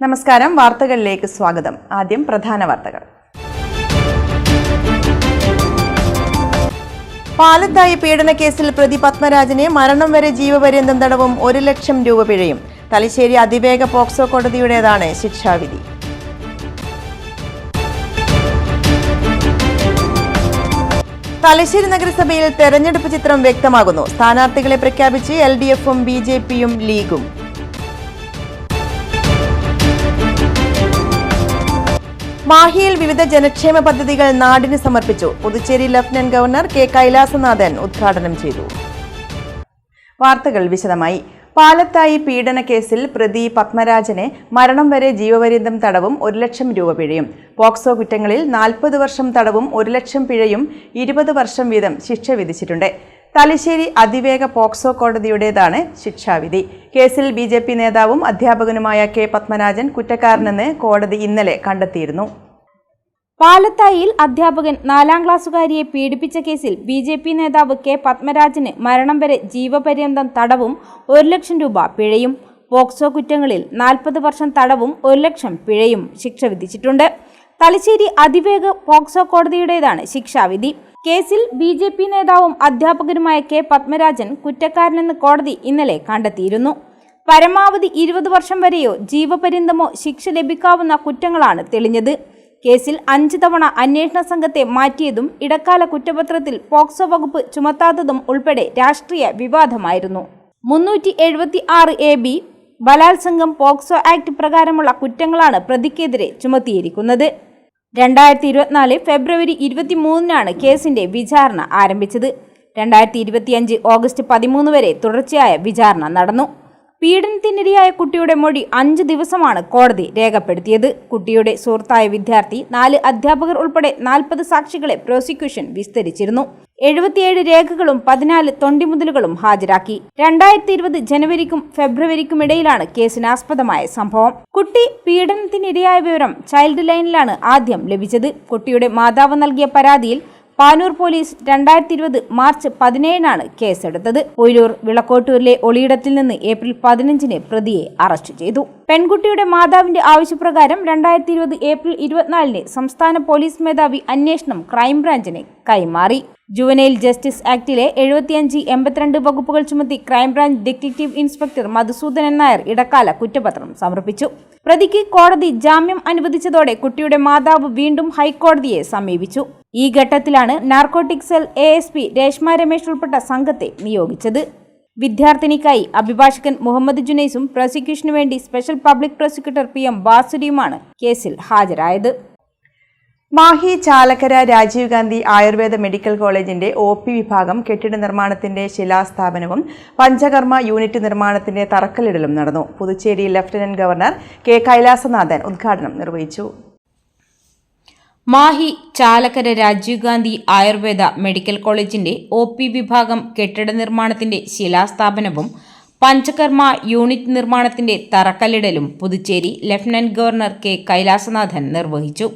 നമസ്കാരം, വാർത്തകളിലേക്ക് സ്വാഗതം. ആദ്യം പ്രധാന വാർത്തകൾ. പാലത്തായി പീഡനക്കേസിൽ പ്രതി പത്മരാജനെ മരണം വരെ ജീവപര്യന്തം തടവും 1 ലക്ഷം രൂപ പിഴയും. തലശ്ശേരി അതിവേഗ പോക്സോ കോടതിയുടേതാണ് ശിക്ഷാവിധി. തലശ്ശേരി നഗരസഭയിൽ തെരഞ്ഞെടുപ്പ് ചിത്രം വ്യക്തമാകുന്നു. സ്ഥാനാർത്ഥികളെ പ്രഖ്യാപിച്ച് LDFും BJPയും ലീഗും. മാഹിയിൽ വിവിധ ജനക്ഷേമ പദ്ധതികൾ നാടിന് സമർപ്പിച്ചു. Puducherry lieutenant governor K. Kailasanathan ഉദ്ഘാടനം ചെയ്തു. വാർത്തകൾ വിശദമായി. പാലത്തായി പീഡനക്കേസിൽ പ്രതി പത്മരാജനെ മരണം വരെ ജീവപര്യന്തം തടവും 1 ലക്ഷം രൂപ പിഴയും. പോക്സോ കുറ്റങ്ങളിൽ 40 വർഷം തടവും 1 ലക്ഷം പിഴയും 20 വർഷം വീതം ശിക്ഷ വിധിച്ചിട്ടുണ്ട്. തലശ്ശേരി അതിവേഗ പോക്സോ കോടതിയുടേതാണ് ശിക്ഷാവിധി. കേസിൽ BJP നേതാവും അധ്യാപകനുമായ K. പത്മരാജൻ കുറ്റക്കാരനെന്ന് കോടതി ഇന്നലെ കണ്ടെത്തിയിരുന്നു. പാലത്തായിയിൽ അധ്യാപകൻ 4ാം ക്ലാസ്സുകാരിയെ പീഡിപ്പിച്ച കേസിൽ BJP നേതാവ് K. പത്മരാജന് മരണം വരെ ജീവപര്യന്തം തടവും 1 ലക്ഷം രൂപ പിഴയും. പോക്സോ കുറ്റങ്ങളിൽ 40 വർഷം തടവും 1 ലക്ഷം പിഴയും ശിക്ഷ വിധിച്ചിട്ടുണ്ട്. തലശ്ശേരി അതിവേഗ പോക്സോ കോടതിയുടേതാണ് ശിക്ഷാവിധി. കേസിൽ BJP നേതാവും അധ്യാപകരുമായ K. പത്മരാജൻ കുറ്റക്കാരനെന്ന് കോടതി ഇന്നലെ കണ്ടെത്തിയിരുന്നു. പരമാവധി 20 വർഷം വരെയോ ജീവപര്യന്തമോ ശിക്ഷ ലഭിക്കാവുന്ന കുറ്റങ്ങളാണ് തെളിഞ്ഞത്. കേസിൽ 5 തവണ അന്വേഷണ സംഘത്തെ മാറ്റിയതും ഇടക്കാല കുറ്റപത്രത്തിൽ പോക്സോ വകുപ്പ് ചുമത്താത്തതും ഉൾപ്പെടെ രാഷ്ട്രീയ വിവാദമായിരുന്നു. 376 AB ബലാത്സംഗം പോക്സോ ആക്ട് പ്രകാരമുള്ള കുറ്റങ്ങളാണ് പ്രതിക്കെതിരെ ചുമത്തിയിരിക്കുന്നത്. 2024 ഫെബ്രുവരി 23-നാണ് കേസിന്റെ വിചാരണ ആരംഭിച്ചത്. 2025 ഓഗസ്റ്റ് 13 വരെ തുടർച്ചയായ വിചാരണ നടന്നു. പീഡനത്തിനിരയായ കുട്ടിയുടെ മൊഴി 5 ദിവസമാണ് കോടതി രേഖപ്പെടുത്തിയത്. കുട്ടിയുടെ സുഹൃത്തായ വിദ്യാർത്ഥി, 4 അധ്യാപകർ ഉൾപ്പെടെ 40 സാക്ഷികളെ പ്രോസിക്യൂഷൻ വിസ്തരിച്ചിരുന്നു. 77 രേഖകളും 14 തൊണ്ടിമുതലുകളും ഹാജരാക്കി. 2020 ജനുവരിക്കും ഫെബ്രുവരിക്കും ഇടയിലാണ് കേസിനാസ്പദമായ സംഭവം. കുട്ടി പീഡനത്തിനിരയായ വിവരം ചൈൽഡ് ലൈനിലാണ് ആദ്യം ലഭിച്ചത്. കുട്ടിയുടെ മാതാവ് നൽകിയ പരാതിയിൽ പാനൂർ പോലീസ് 2020 മാർച്ച് 17-നാണ് കേസെടുത്തത്. പൊയിലൂർ വിളക്കോട്ടൂരിലെ ഒളിയിടത്തിൽ നിന്ന് ഏപ്രിൽ 15-ന് പ്രതിയെ അറസ്റ്റ് ചെയ്തു. പെൺകുട്ടിയുടെ മാതാവിന്റെ ആവശ്യപ്രകാരം 2020 ഏപ്രിൽ 24-ന് സംസ്ഥാന പോലീസ് മേധാവി അന്വേഷണം ക്രൈംബ്രാഞ്ചിന് കൈമാറി. ജുവനൈൽ ജസ്റ്റിസ് ആക്ടിലെ 75, 82 വകുപ്പുകൾ ചുമത്തി crime branch detective inspector Madhusoodanan Nair ഇടക്കാല കുറ്റപത്രം സമർപ്പിച്ചു. പ്രതിക്ക് കോടതി ജാമ്യം അനുവദിച്ചതോടെ കുട്ടിയുടെ മാതാവ് വീണ്ടും ഹൈക്കോടതിയെ സമീപിച്ചു. ഈ ഘട്ടത്തിലാണ് narcotic cell ASP Reshma Ramesh ഉൾപ്പെട്ട സംഘത്തെ നിയോഗിച്ചത്. വിദ്യാർത്ഥിനിക്കായി അഭിഭാഷകൻ മുഹമ്മദ് ജുനൈസും പ്രോസിക്യൂഷനു വേണ്ടി സ്പെഷ്യൽ പബ്ലിക് പ്രോസിക്യൂട്ടർ PM ബാസുരിയുമാണ് കേസിൽ ഹാജരായത്. മാഹി ചാലക്കര രാജീവ് ഗാന്ധി ആയുർവേദ മെഡിക്കൽ കോളേജിന്റെ OP വിഭാഗം കെട്ടിട നിർമ്മാണത്തിന്റെ ശിലാസ്ഥാപനവും പഞ്ചകർമ്മ യൂണിറ്റ് നിർമ്മാണത്തിന്റെ തറക്കല്ലിടലും നടന്നു. Puducherry lieutenant governor K. Kailasanathan ഉദ്ഘാടനം നിർവഹിച്ചു. മാഹി ചാലക്കര രാജീവ് ഗാന്ധി ആയുർവേദ മെഡിക്കൽ കോളേജിന്റെ OP വിഭാഗം കെട്ടിട നിർമ്മാണത്തിന്റെ ശിലാസ്ഥാപനവും പഞ്ചകർമ്മ യൂണിറ്റ് നിർമ്മാണത്തിന്റെ തറക്കല്ലിടലും Puducherry lieutenant governor K. Kailasanathan നിർവഹിച്ചു.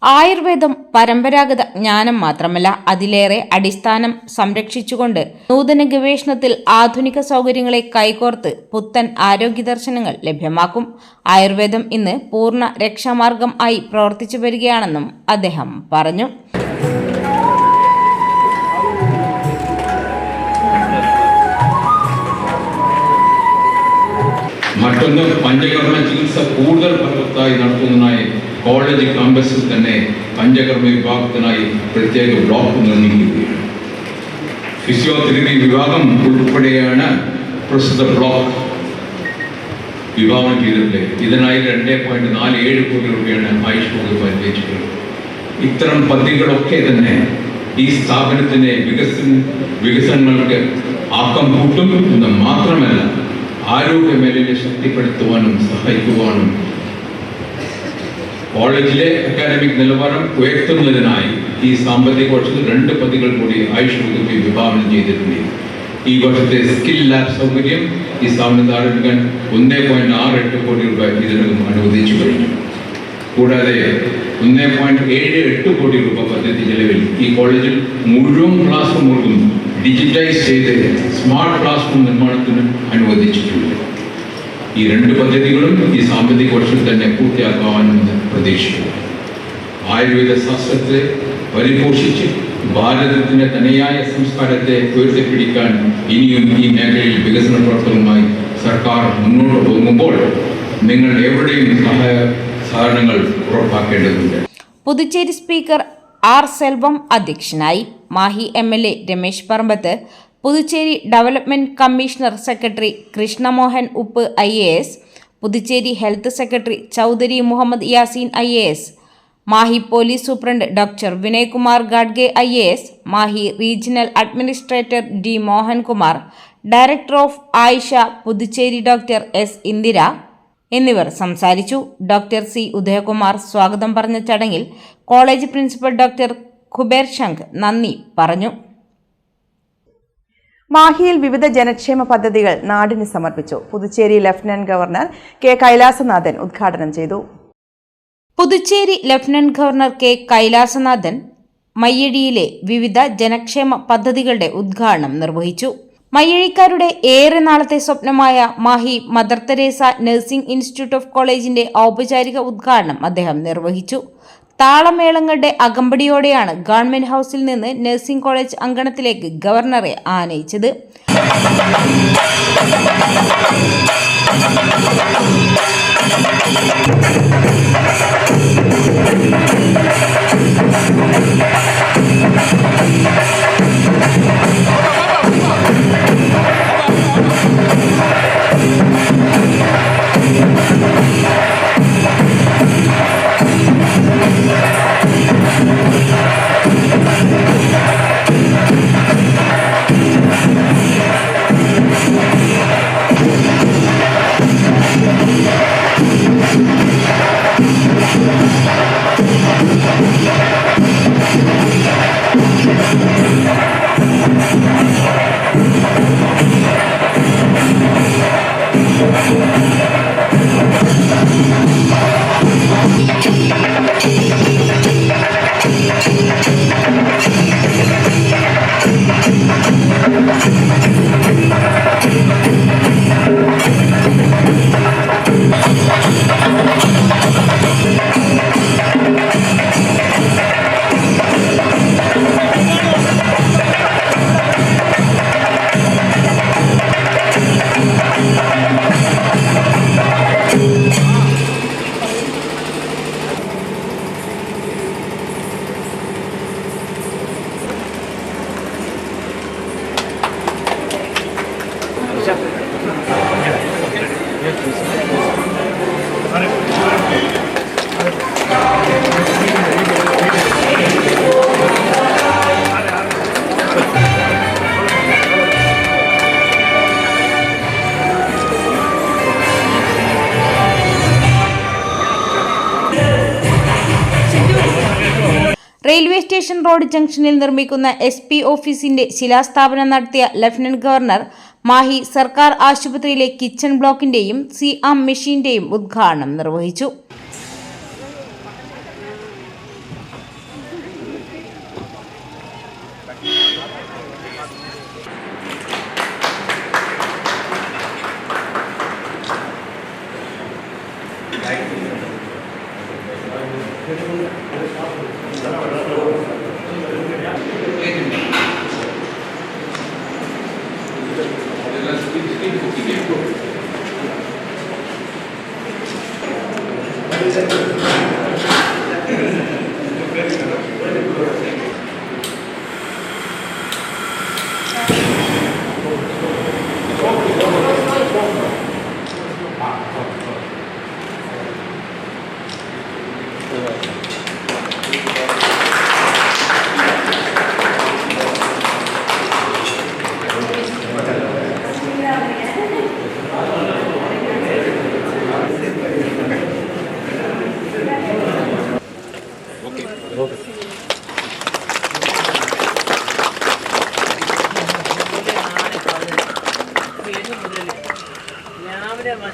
ആയുർവേദം പരമ്പരാഗത ജ്ഞാനം മാത്രമല്ല, അതിലേറെ അടിസ്ഥാനം സംരക്ഷിച്ചുകൊണ്ട് നൂതന ഗവേഷണത്തിൽ ആധുനിക സൗകര്യങ്ങളെ കൈകോർത്ത് പുത്തൻ ആരോഗ്യ ദർശനങ്ങൾ ലഭ്യമാക്കും. ആയുർവേദം ഇന്ന് പൂർണ്ണ രക്ഷാമാർഗം ആയി പ്രവർത്തിച്ചു വരികയാണെന്നും അദ്ദേഹം പറഞ്ഞു. മറ്റൊന്ന്, പഞ്ചകർമ്മ ചികിത്സ കൂടുതൽ ഫലവത്തായി നടത്തുന്നതിനായി കോളേജ് ക്യാമ്പസിൽ തന്നെ പഞ്ചകർമ്മ വിഭാഗത്തിനായി പ്രത്യേക ബ്ലോക്ക് നിർമ്മിക്കുകയാണ്. ഫിസിയോതെറപ്പി വിഭാഗം ഉൾപ്പെടെയാണ് പ്രസ്തുത ബ്ലോക്ക്. വിഭാവനം ചെയ്തിട്ടുണ്ട്. ഇതിനായി 2.47 കോടി രൂപയാണ് ആയുഷ് വകുപ്പ് അനുവദിച്ചിട്ടുള്ളത്. ഇത്തരം പദ്ധതികളൊക്കെ തന്നെ ഈ സ്ഥാപനത്തിൻ്റെ വികസനങ്ങൾക്ക് ആക്കം കൂട്ടും എന്ന് മാത്രമല്ല, ആരോഗ്യ മേഖലയെ ശക്തിപ്പെടുത്തുവാനും സഹായിക്കുവാനും കോളേജിലെ അക്കാദമിക് നിലവാരം ഉയർത്തുന്നതിനായി ഈ സാമ്പത്തിക വർഷത്തിൽ 2 പദ്ധതികൾ കൂടി ആയുഷ് വകുപ്പ് വിഭാവനം ചെയ്തിട്ടുണ്ട്. ഈ വർഷത്തെ സ്കിൽ ലാബ് സൗകര്യം ഈ സ്ഥാപനത്തിൽ ആരംഭിക്കാൻ 1.68 കോടി രൂപ ഇതിനകം അനുവദിച്ചു കഴിഞ്ഞു. കൂടാതെ 1.78 കോടി രൂപ പദ്ധതി ചെലവിൽ ഈ കോളേജിൽ മുഴുവൻ ക്ലാസ് റൂമുകളും ഡിജിറ്റൈസ് ചെയ്ത് സ്മാർട്ട് ക്ലാസ് റൂം നിർമ്മാണത്തിന് അനുവദിച്ചിട്ടുണ്ട്. ഈ 2 പദ്ധതികളും ഈ സാമ്പത്തിക വർഷത്തിൽ തന്നെ പൂർത്തിയാക്കാമെന്ന് പ്രതീക്ഷിക്കുന്നു. ആയുർവേദ ശാസ്ത്രത്തെ പരിപോഷിച്ച് ഭാരതത്തിന്റെ തനയായ സംസ്കാരത്തെ ഉയർത്തിപ്പിടിക്കാൻ ഇനിയും ഈ മേഖലയിൽ വികസന പ്രവർത്തനവുമായി സർക്കാർ മുന്നോട്ട് പോകുമ്പോൾ നിങ്ങൾ എവിടെയും സഹകരണങ്ങൾ ഉറപ്പാക്കേണ്ടതുണ്ട്. പുതുച്ചേരി സ്പീക്കർ ആർ സെൽവം അധ്യക്ഷനായി. Mahe MLA Ramesh Parambath, Puducherry development commissioner secretary Krishnamohan Uppu IAS, Puducherry health secretary Chaudhary Mohammed Yaseen IAS, Mahe police superintendent doctor Vinaykumar Gadge IAS, Mahe regional administrator D Mohankumar, director of AYUSH Puducherry doctor S Indira എന്നിവർ സംസാരിച്ചു. ഡോക്ടർ C ഉദയകുമാർ സ്വാഗതം പറഞ്ഞ ചടങ്ങിൽ college principal doctor Kuber Shank നന്ദി പറഞ്ഞു. മാഹിയിൽ വിവിധ ജനക്ഷേമ പദ്ധതികൾ നാടിന് സമർപ്പിച്ചു. Puducherry lieutenant governor K Kailasanathan ഉദ്ഘാടനം ചെയ്തു. Puducherry lieutenant governor K Kailasanathan മയ്യഴിയിലെ വിവിധ ജനക്ഷേമ പദ്ധതികളുടെ ഉദ്ഘാടനം നിർവഹിച്ചു. മയ്യഴിക്കാരുടെ ഏറെ നാളത്തെ സ്വപ്നമായ Mahe Mother Teresa nursing institute of കോളേജിന്റെ ഔപചാരിക ഉദ്ഘാടനം അദ്ദേഹം നിർവഹിച്ചു. താളമേളങ്ങളുടെ അകമ്പടിയോടെയാണ് ഗവൺമെന്റ് ഹൌസിൽ നിന്ന് നഴ്സിംഗ് കോളേജ് അങ്കണത്തിലേക്ക് ഗവർണറെ ആനയിച്ചത്. റെയിൽവേ സ്റ്റേഷൻ റോഡ് ജംഗ്ഷനിൽ നിർമ്മിക്കുന്ന SP ഓഫീസിന്റെ ശിലാസ്ഥാപനം നടത്തിയ ലഫ്റ്റനന്റ് ഗവർണർ മാഹി സർക്കാർ ആശുപത്രിയിലെ കിച്ചൺ ബ്ലോക്കിന്റെയും C-arm മെഷീന്റെയും ഉദ്ഘാടനം നിർവഹിച്ചു.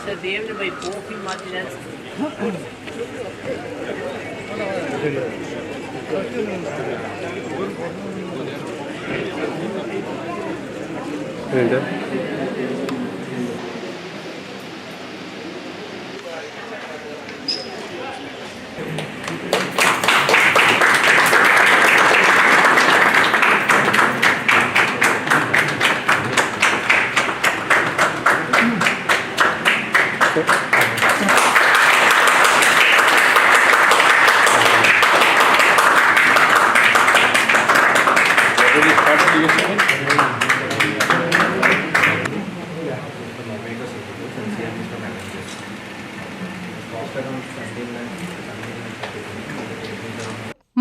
David by Kofi Martinez.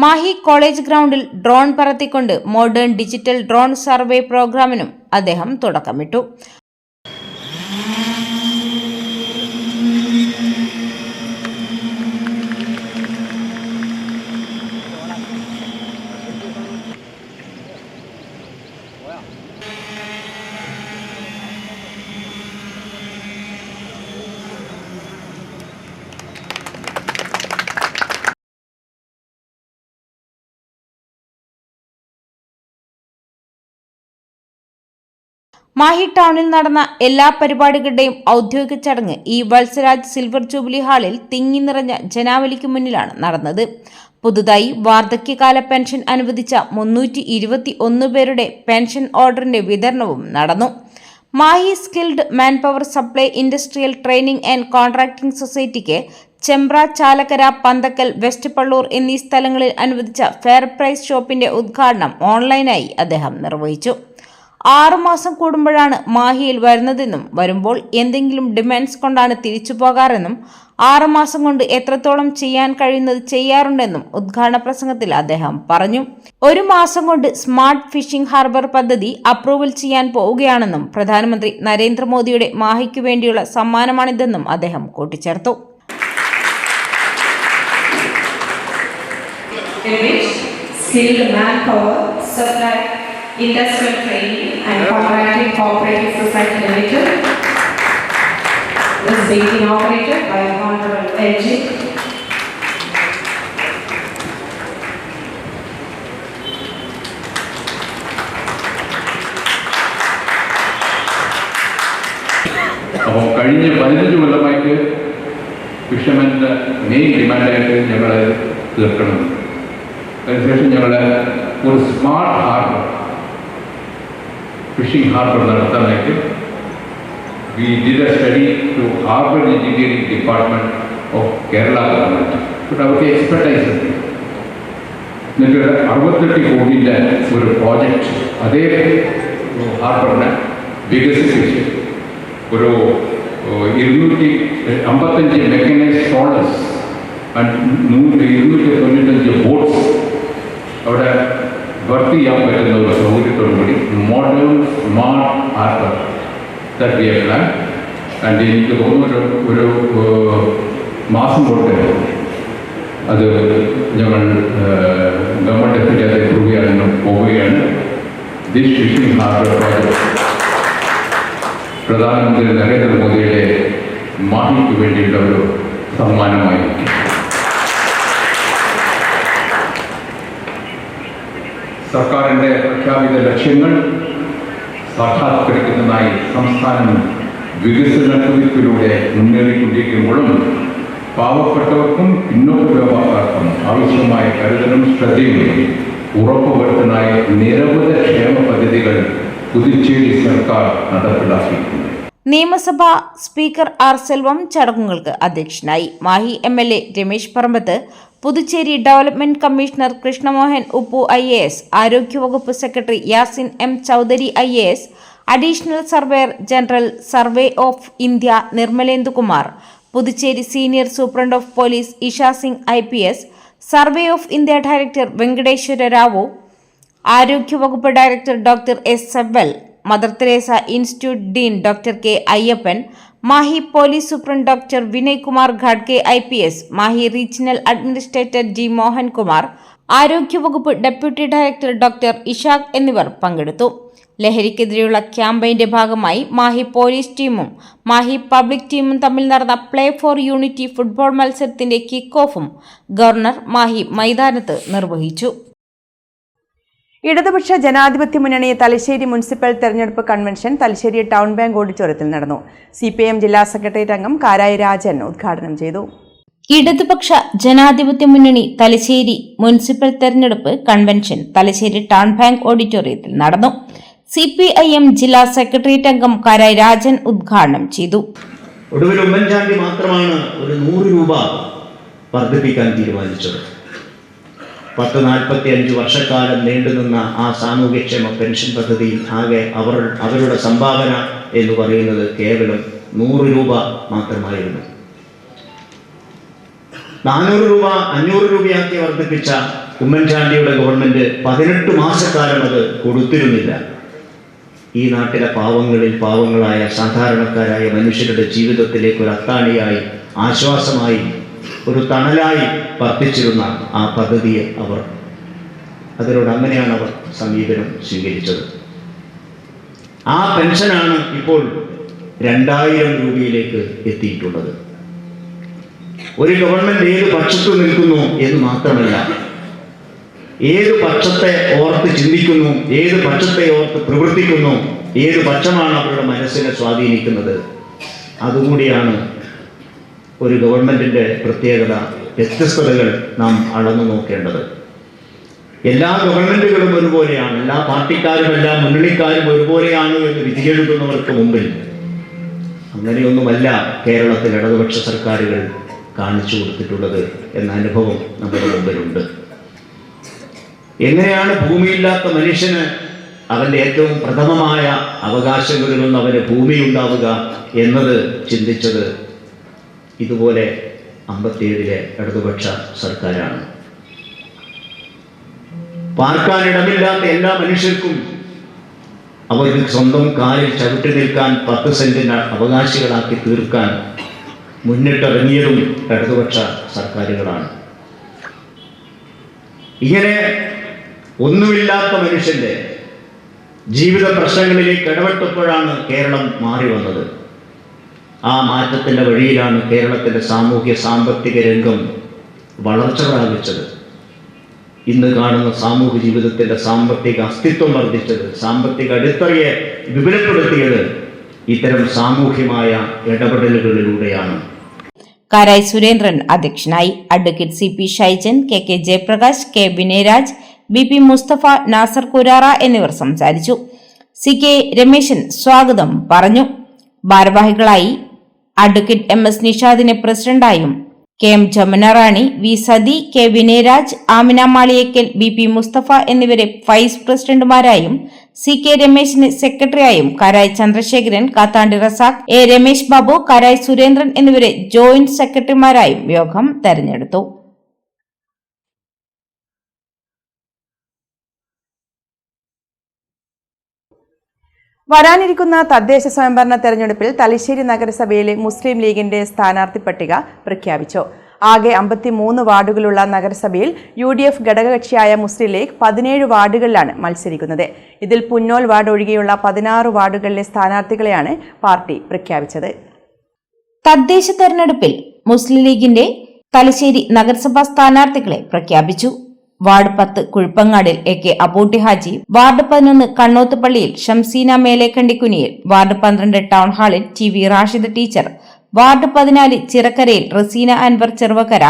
Mahe college ഗ്രൗണ്ടിൽ ഡ്രോൺ പറത്തിക്കൊണ്ട് മോഡേൺ ഡിജിറ്റൽ ഡ്രോൺ സർവേ പ്രോഗ്രാമിനും അദ്ദേഹം തുടക്കമിട്ടു. മാഹി ടൗണിൽ നടന്ന എല്ലാ പരിപാടികളുടെയും ഔദ്യോഗിക ചടങ്ങ് ഈ വത്സരാജ് സിൽവർ ജൂബിലി ഹാളിൽ തിങ്ങി നിറഞ്ഞ ജനാവലിക്ക് മുന്നിലാണ് നടന്നത്. പുതുതായി വാർദ്ധക്യകാല പെൻഷൻ അനുവദിച്ച 321 പേരുടെ പെൻഷൻ ഓർഡറിന്റെ വിതരണവും നടന്നു. Mahe skilled man power supply industrial training and contracting സൊസൈറ്റിക്ക് ചെമ്പ്ര, ചാലക്കര, പന്തക്കൽ, വെസ്റ്റ് പള്ളൂർ എന്നീ സ്ഥലങ്ങളിൽ അനുവദിച്ച ഫെയർ പ്രൈസ് ഷോപ്പിന്റെ ഉദ്ഘാടനം ഓൺലൈനായി അദ്ദേഹം നിർവഹിച്ചു. 6 മാസം കൂടുമ്പോഴാണ് മാഹിയിൽ വരുന്നതെന്നും വരുമ്പോൾ എന്തെങ്കിലും ഡിമാൻഡ്സ് കൊണ്ടാണ് തിരിച്ചു പോകാറെന്നും 6 മാസം കൊണ്ട് എത്രത്തോളം ചെയ്യാൻ കഴിയുന്നത് ചെയ്യാറുണ്ടെന്നും ഉദ്ഘാടന പ്രസംഗത്തിൽ അദ്ദേഹം പറഞ്ഞു. 1 മാസം കൊണ്ട് സ്മാർട്ട് ഫിഷിംഗ് ഹാർബർ പദ്ധതി അപ്രൂവൽ ചെയ്യാൻ പോവുകയാണെന്നും പ്രധാനമന്ത്രി നരേന്ദ്രമോദിയുടെ മാഹിക്കു വേണ്ടിയുള്ള സമ്മാനമാണിതെന്നും അദ്ദേഹം കൂട്ടിച്ചേർത്തു. Industrial Training and Contracting Cooperative Society Limited is being operated by Honorable LG. അപ്പോൾ കഴിഞ്ഞ 15 കൊല്ലമായിട്ട് ഫിഷർമെൻ്റെ മെയിൻ ഡിമാൻഡായിട്ട് ഞങ്ങൾ തീർക്കണം. അതിനുശേഷം ഞങ്ങൾ ഒരു സ്മാർട്ട് ഹാർബർ ഫിഷിംഗ് ഹാർബർ നടത്താനായിട്ട് we did a study to harbour engineering department of Kerala government. But അവർക്ക് എക്സ്പെർട്ടൈസ് ഉണ്ട്. എന്നിട്ട് 68 കോടിൻ്റെ ഒരു പ്രോജക്റ്റ് അതേ ഹാർബറിനെ വികസിപ്പിച്ച് ഒരു 255 മെക്കനൈസ്ഡ് ട്രോളേഴ്സ് ആൻഡ് 295 ബോട്ട്സ് അവിടെ വർക്ക് ചെയ്യാൻ പറ്റുന്ന ഒരു സൗകര്യത്തോടുകൂടി modern smart harbour that we have plan. And എനിക്ക് തോന്നുന്നു ഒരു മാസം കൊണ്ട് അത് ഞങ്ങൾ ഗവൺമെൻറ് എത്തിൻ്റെ അത് അപ്രൂവ് ചെയ്യാൻ പോവുകയാണ്. ദിസ് ഫിഷിംഗ് ഹാർബർ പ്രോജക്റ്റ് പ്രധാനമന്ത്രി നരേന്ദ്രമോദിയുടെ മാഹിക്ക് വേണ്ടിയുള്ള ഒരു സമ്മാനമായിരിക്കും. സർക്കാരിൻ്റെ പ്രഖ്യാപിത ലക്ഷ്യങ്ങൾ സാക്ഷാത്കരിക്കുന്നതിനായി സംസ്ഥാനം വികസന കുതിപ്പിലൂടെ മുന്നേറിക്കൊണ്ടിരിക്കുമ്പോഴും പാവപ്പെട്ടവർക്കും പിന്നോക്ക വിഭാഗക്കാർക്കും ആവശ്യമായ കരുതലും ശ്രദ്ധയും ഉറപ്പുവരുത്താനായി നിരവധി ക്ഷേമ പദ്ധതികൾ പുതുച്ചേരി സർക്കാർ നടപ്പിലാക്കിയിട്ടുണ്ട്. നിയമസഭാ സ്പീക്കർ ആർ സെൽവം ചടങ്ങുകൾക്ക് അധ്യക്ഷനായി. Mahe MLA Ramesh Parambath, Puducherry development commissioner Krishnamohan Uppu IAS, ആരോഗ്യവകുപ്പ് secretary Yaseen M Chaudhary IAS, additional surveyor general survey of India Nirmalendukumar, Puducherry senior superintendent of police Isha Singh IPS, survey of India director Venkateswara Rao, ആരോഗ്യവകുപ്പ് director doctor S Sabbal, Mother Teresa institute dean doctor K Ayyappan, Mahe police superintendent doctor Vinay Kumar Ghadke IPS, Mahe regional administrator G Mohankumar, ആരോഗ്യവകുപ്പ് deputy director doctor Ishaq എന്നിവർ പങ്കെടുത്തു. ലഹരിക്കെതിരെയുള്ള ക്യാമ്പയിന്റെ ഭാഗമായി Mahe police ടീമും Mahe public ടീമും തമ്മിൽ നടന്ന പ്ലേ ഫോർ യൂണിറ്റി ഫുട്ബോൾ മത്സരത്തിന്റെ കിക്ക് ഓഫും ഗവർണർ മാഹി മൈതാനത്ത് നിർവഹിച്ചു. ഇടതുപക്ഷ ജനാധിപത്യ മുന്നണി തലശ്ശേരി മുനിസിപ്പൽ തെരഞ്ഞെടുപ്പ് കൺവെൻഷൻ തലശ്ശേരി ടൗൺ ബാങ്ക് ഓഡിറ്റോറിയത്തിൽ നടന്നു. CPIM ജില്ലാ സെക്രട്ടേറിയറ്റ് അംഗം കാരായി രാജൻ ഉദ്ഘാടനം ചെയ്തു. ഇടതുപക്ഷ ജനാധിപത്യ മുന്നണി തലശ്ശേരി മുനിസിപ്പൽ തെരഞ്ഞെടുപ്പ് കൺവെൻഷൻ തലശ്ശേരി ടൗൺ ബാങ്ക് ഓഡിറ്റോറിയത്തിൽ നടന്നു. CPIM ജില്ലാ സെക്രട്ടേറിയറ്റ് അംഗം കാരായി രാജൻ ഉദ്ഘാടനം ചെയ്തു. ഒടുവിൽ ഉമ്മൻചാണ്ടി മാത്രമാണ് ഒരു 100 രൂപ വർദ്ധിപ്പിക്കാൻ തീരുമാനിച്ചത്. 45 വർഷക്കാലം നീണ്ടുനിന്ന ആ സാമൂഹ്യക്ഷേമ പെൻഷൻ പദ്ധതിയിൽ ആകെ അവരുടെ സംഭാവന എന്ന് പറയുന്നത് കേവലം 100 രൂപ മാത്രമായിരുന്നു. 400 രൂപ 500 രൂപയാക്കി വർദ്ധിപ്പിച്ച ഉമ്മൻചാണ്ടിയുടെ ഗവൺമെന്റ് 18 മാസക്കാലം അത് കൊടുത്തിരുന്നില്ല. ഈ നാട്ടിലെ പാവങ്ങളായ സാധാരണക്കാരായ മനുഷ്യരുടെ ജീവിതത്തിലേക്ക് ഒരു അത്താണിയായി, ആശ്വാസമായി, ഒരു തണലായി വർത്തിച്ചിരുന്ന ആ പദ്ധതിയെ അങ്ങനെയാണ് അവർ സമീപനം സ്വീകരിച്ചത്. ആ പെൻഷനാണ് ഇപ്പോൾ 2000 രൂപയിലേക്ക് എത്തിയിട്ടുള്ളത്. ഒരു ഗവൺമെന്റ് ഏത് പക്ഷത്ത് നിൽക്കുന്നു എന്ന് മാത്രമല്ല, ഏത് പക്ഷത്തെ ഓർത്ത് ചിന്തിക്കുന്നു, ഏത് പക്ഷത്തെ ഓർത്ത് പ്രവർത്തിക്കുന്നു, ഏത് പക്ഷമാണ് അവരുടെ മനസ്സിനെ സ്വാധീനിക്കുന്നത്, അതുകൂടിയാണ് ഒരു ഗവൺമെന്റിന്റെ പ്രത്യേകത, വ്യത്യസ്തതകൾ നാം അളന്നു നോക്കേണ്ടത്. എല്ലാ ഗവൺമെന്റുകളും ഒരുപോലെയാണ്, എല്ലാ പാർട്ടിക്കാരും എല്ലാ മുന്നണിക്കാരും ഒരുപോലെയാണ് എന്ന് വിധിയെഴുതുന്നവർക്ക് മുമ്പിൽ അങ്ങനെയൊന്നുമല്ല കേരളത്തിൽ ഇടതുപക്ഷ സർക്കാരുകൾ കാണിച്ചു കൊടുത്തിട്ടുള്ളത് എന്ന അനുഭവം നമ്മുടെ മുമ്പിലുണ്ട്. എങ്ങനെയാണ് ഭൂമിയില്ലാത്ത മനുഷ്യന് അവൻ്റെ ഏറ്റവും പ്രഥമമായ അവകാശങ്ങളിലൊന്ന് അവന് ഭൂമി ഉണ്ടാവുക എന്നത് ചിന്തിച്ചത് ഇതുപോലെ 57-ലെ ഇടതുപക്ഷ സർക്കാരാണ്. പാർക്കാനിടമില്ലാത്ത എല്ലാ മനുഷ്യർക്കും അവർക്ക് സ്വന്തം കാലിൽ ചവിട്ടി നിൽക്കാൻ 10 സെന്റിന് അവകാശികളാക്കി തീർക്കാൻ മുന്നിട്ടിറങ്ങിയതും ഇടതുപക്ഷ സർക്കാരുകളാണ്. ഇങ്ങനെ ഒന്നുമില്ലാത്ത മനുഷ്യന്റെ ജീവിത പ്രശ്നങ്ങളിലേക്ക് ഇടപെട്ടപ്പോഴാണ് കേരളം മാറി വന്നത്. ആ മാറ്റത്തിൻ്റെ വഴിയിലാണ് കേരളത്തിൻ്റെ സാമൂഹ്യ സാമ്പത്തിക രംഗം വളർച്ച പ്രാപിച്ചത്. ഇന്ന് കാണുന്ന സാമൂഹ്യ ജീവിതത്തിൻ്റെ സാമ്പത്തിക അസ്തിത്വം വർദ്ധിച്ചത്, സാമ്പത്തിക അടിത്തറയെ വിപുലപ്പെടുത്തിയത് ഇത്തരം സാമൂഹ്യമായ ഇടപെടലുകളിലൂടെയാണ്. കാരായി സുരേന്ദ്രൻ അധ്യക്ഷനായി. Advocate CP Shaijan, KK Jayaprakash, K Vinayaraj, BP Mustafa, Nasar Kurara എന്നിവർ സംസാരിച്ചു. CK രമേശൻ സ്വാഗതം പറഞ്ഞു. ഭാരവാഹികളായി അഡ്വക്കേറ്റ് MS നിഷാദിനെ പ്രസിഡന്റായും, KM Jamuna Rani, V Sathi, K Vinayaraj, Amina Maliyekkal, BP Mustafa എന്നിവരെ വൈസ് പ്രസിഡന്റുമാരായും, CK രമേശിനെ സെക്രട്ടറിയായും, കാരായി ചന്ദ്രശേഖരൻ, കാത്താണ്ടി റസാഖ്, A രമേശ് ബാബു, കാരായി സുരേന്ദ്രൻ എന്നിവരെ ജോയിന്റ് സെക്രട്ടറിമാരായും യോഗം തെരഞ്ഞെടുത്തു. വരാനിരിക്കുന്ന തദ്ദേശ സ്വയംഭരണ തെരഞ്ഞെടുപ്പിൽ തലശ്ശേരി നഗരസഭയിലെ മുസ്ലിം ലീഗിന്റെ സ്ഥാനാർത്ഥി പട്ടിക പ്രഖ്യാപിച്ചു. ആകെ 53 വാർഡുകളുള്ള നഗരസഭയിൽ UDF ഘടകകക്ഷിയായ മുസ്ലിം ലീഗ് 17 വാർഡുകളിലാണ് മത്സരിക്കുന്നത്. ഇതിൽ പുന്നോൽ വാർഡ് ഒഴികെയുള്ള 16 വാർഡുകളിലെ സ്ഥാനാർത്ഥികളെയാണ് പാർട്ടി പ്രഖ്യാപിച്ചത്. തദ്ദേശ തെരഞ്ഞെടുപ്പിൽ മുസ്ലിം ലീഗിന്റെ തലശ്ശേരി നഗരസഭാ സ്ഥാനാർത്ഥികളെ പ്രഖ്യാപിച്ചു. വാർഡ് 10 കുഴുപ്പങ്ങാടിൽ AK അബൂട്ടി ഹാജി, വാർഡ് 11 കണ്ണോത്തുപള്ളിയിൽ ഷംസീന മേലേക്കണ്ടിക്കുനിയിൽ, വാർഡ് 12 ടൗൺ ഹാളിൽ TV റാഷിദ് ടീച്ചർ, വാർഡ് 14 ചിറക്കരയിൽ റസീന അൻവർ ചെറുവക്കര,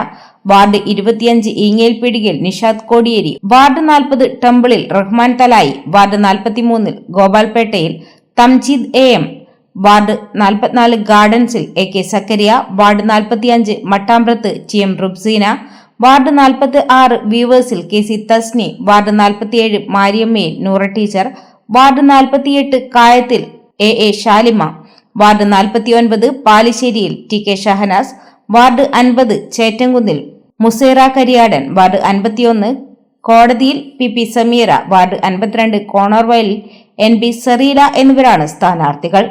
വാർഡ് 25 ഈങ്ങേൽപീടികയിൽ നിഷാദ് കോടിയേരി, വാർഡ് 40 ടെമ്പിളിൽ റഹ്മാൻ തലായി, വാർഡ് 43 ഗോപാൽപേട്ടയിൽ തംജീദ് AM, വാർഡ് 44 ഗാർഡൻസിൽ AK സക്കരിയ, വാർഡ് 45 മട്ടാമ്പ്രത്ത് TM റുബ്സീന, വാർഡ് 46 വീവേഴ്സിൽ KC തസ്നി, വാർഡ് 47 മാരിയമ്മയിൽ നൂറ ടീച്ചർ, വാർഡ് 48 കായത്തിൽ AA Shalima, ward 49 പാലിശ്ശേരിയിൽ TK Shahanas, ward 50 ചേറ്റങ്കുന്നിൽ മുസൈറ കരിയാടൻ, വാർഡ് 51 കോടതിയിൽ PP സമീറ, വാർഡ് 52 കോണർവയലിൽ NB സെറീല എന്നിവരാണ് സ്ഥാനാർത്ഥികൾ.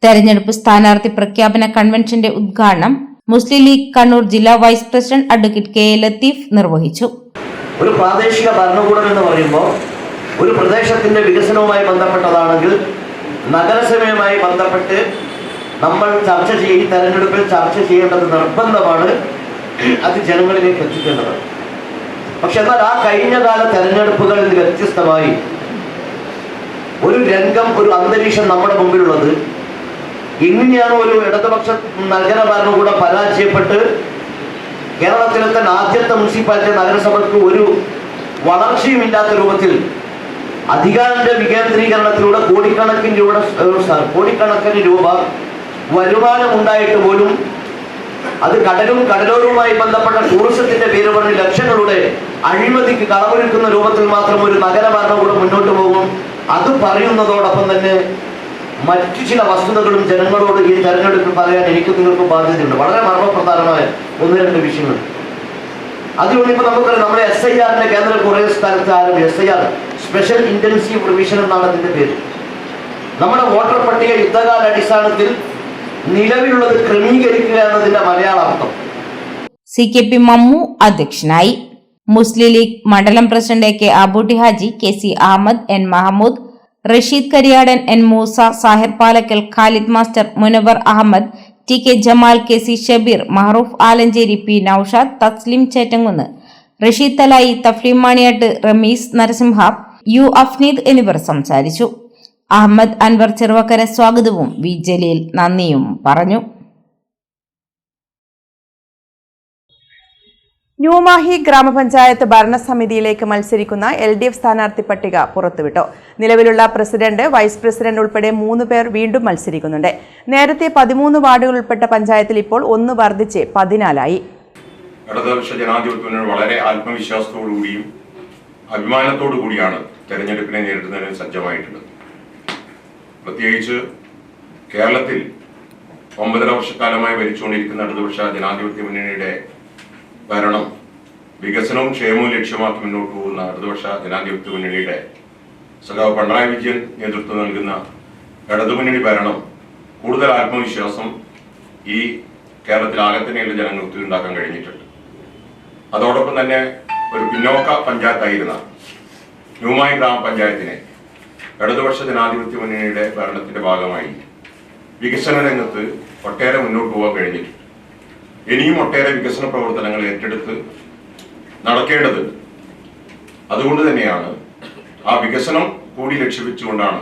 തെരഞ്ഞെടുപ്പ് സ്ഥാനാർത്ഥി പ്രഖ്യാപന കൺവെൻഷന്റെ ഉദ്ഘാടനം മുസ്ലിം ലീഗ് കണ്ണൂർ ജില്ലാ vice president advocate KA Latheef നിർവഹിച്ചു. ഒരു പ്രാദേശിക ഭരണകൂടം എന്ന് പറയുമ്പോൾ ഒരു പ്രദേശത്തിൻ്റെ വികസനവുമായി ബന്ധപ്പെട്ടതാണെങ്കിൽ നഗരസഭയുമായി ബന്ധപ്പെട്ട് നമ്മൾ ഈ തെരഞ്ഞെടുപ്പിൽ ചർച്ച ചെയ്യേണ്ടത് നിർബന്ധമാണ്. അത് ജനങ്ങളിലേക്ക് എത്തിക്കേണ്ടത്. പക്ഷെ എന്നാൽ ആ കഴിഞ്ഞ കാല തെരഞ്ഞെടുപ്പുകളിൽ നിന്ന് വ്യത്യസ്തമായി ഒരു രംഗം, ഒരു അന്തരീക്ഷം നമ്മുടെ മുമ്പിലുള്ളത്. എങ്ങനെയാണ് ഒരു ഇടതുപക്ഷ നഗര ഭരണകൂടം പരാജയപ്പെട്ട് കേരളത്തിലെ തന്നെ ആദ്യത്തെ മുനിസിപ്പാലിറ്റി നഗരസഭയ്ക്ക് ഒരു വളർച്ചയുമില്ലാത്ത രൂപത്തിൽ അധികാരത്തിന്റെ വികേന്ദ്രീകരണത്തിലൂടെ കോടിക്കണക്കിന് രൂപ വരുമാനം ഉണ്ടായിട്ട് പോലും അത് കടലോരവുമായി ബന്ധപ്പെട്ട ടൂറിസത്തിന്റെ പേര് പറഞ്ഞ് ലക്ഷങ്ങളുടെ അഴിമതിക്ക് കളമൊരുക്കുന്ന രൂപത്തിൽ മാത്രം ഒരു നഗര ഭരണകൂടം മുന്നോട്ട് പോകും. അത് പറയുന്നതോടൊപ്പം തന്നെ മറ്റു ചില വസ്തുതകളും ജനങ്ങളോട് ഈ തെരഞ്ഞെടുപ്പിൽ പറയാൻ എനിക്കും നിങ്ങൾക്കും ബാധ്യതയുണ്ട്. വളരെ മർമ്മപ്രധാനമായ 1-2 വിഷയങ്ങൾ. അതുകൊണ്ട് ഇപ്പോൾ നമുക്കറിയാം, നമ്മുടെ SIR കേന്ദ്രം കുറേ സ്ഥലത്ത് ആരംഭിച്ചു. SIR സ്പെഷ്യൽ ഇന്റൻസീവ് റിവിഷൻ എന്നാണ് അതിൻ്റെ പേര്. നമ്മുടെ വോട്ടർ പട്ടിക യുദ്ധകാല അടിസ്ഥാനത്തിൽ നിലവിലുള്ളത് ക്രമീകരിക്കുക എന്നതിന്റെ മലയാളാർത്ഥം. CKP മമ്മു അധ്യക്ഷനായി. മുസ്ലിം ലീഗ് മണ്ഡലം president AK Abootty Haji, KC Ahmed, N Mahmood, Rasheed Kariyadan, N Moosa, Sahir Palakkal, Khalid master, Munavar Ahmed, TK Jamal, KC Shabeer, Mahroof Alancheri, P Naushad, Thasleem Chettamkunnu, Rasheed Thalayi, Thafleem Maniyatt, Rameez Narasimha, U Afneed എന്നിവർ സംസാരിച്ചു. അഹമ്മദ് അൻവർ ചെറുവക്കര സ്വാഗതവും വി ജലീൽ നന്ദിയും പറഞ്ഞു. ന്യൂമാഹി ഗ്രാമപഞ്ചായത്ത് ഭരണസമിതിയിലേക്ക് മത്സരിക്കുന്ന LDF സ്ഥാനാർത്ഥി പട്ടിക പുറത്തുവിട്ടു. നിലവിലുള്ള പ്രസിഡന്റ്, വൈസ് പ്രസിഡന്റ് ഉൾപ്പെടെ 3 പേർ വീണ്ടും മത്സരിക്കുന്നുണ്ട്. നേരത്തെ 13 വാർഡുകൾ ഉൾപ്പെട്ട പഞ്ചായത്തിൽ ഇപ്പോൾ 1 വർദ്ധിച്ച് 14 ഇടതുപക്ഷ ജനാധിപത്യത്തിന് വളരെ ആത്മവിശ്വാസത്തോടുകൂടിയും അഭിമാനത്തോടു കൂടിയാണ് തെരഞ്ഞെടുപ്പിനെ നേരിടുന്നതിന് സജ്ജമായിട്ടുള്ളത്. പ്രത്യേകിച്ച് കേരളത്തിൽ 9.5 വർഷക്കാലമായി ഭരിച്ചുകൊണ്ടിരിക്കുന്ന ഇടതുപക്ഷ ജനാധിപത്യ മുന്നണിയുടെ ഭരണം വികസനവും ക്ഷേമവും ലക്ഷ്യമാക്കി മുന്നോട്ട് പോകുന്ന ഇടതുപക്ഷ ജനാധിപത്യ മുന്നണിയുടെ സഖാവ് പിണറായി വിജയൻ നേതൃത്വം നൽകുന്ന ഇടതുമുന്നണി ഭരണം കൂടുതൽ ആത്മവിശ്വാസം ഈ കേരളത്തിലാകെ തന്നെയുള്ള ജനങ്ങൾക്ക് ഉണ്ടാക്കാൻ കഴിഞ്ഞിട്ടുണ്ട്. അതോടൊപ്പം തന്നെ ഒരു പിന്നോക്ക പഞ്ചായത്തായിരുന്ന ന്യൂമാഹി ഗ്രാമപഞ്ചായത്തിനെ ഇടതുപക്ഷ ജനാധിപത്യ മുന്നണിയുടെ ഭരണത്തിന്റെ ഭാഗമായി വികസന രംഗത്ത് ഒട്ടേറെ മുന്നോട്ട് പോകാൻ കഴിഞ്ഞിട്ടുണ്ട്. ഇനിയും ഒട്ടേറെ വികസന പ്രവർത്തനങ്ങൾ ഏറ്റെടുത്ത് നടക്കേണ്ടതുണ്ട്. അതുകൊണ്ട് തന്നെയാണ് ആ വികസനം കൂടി ലക്ഷ്യവെച്ചുകൊണ്ടാണ്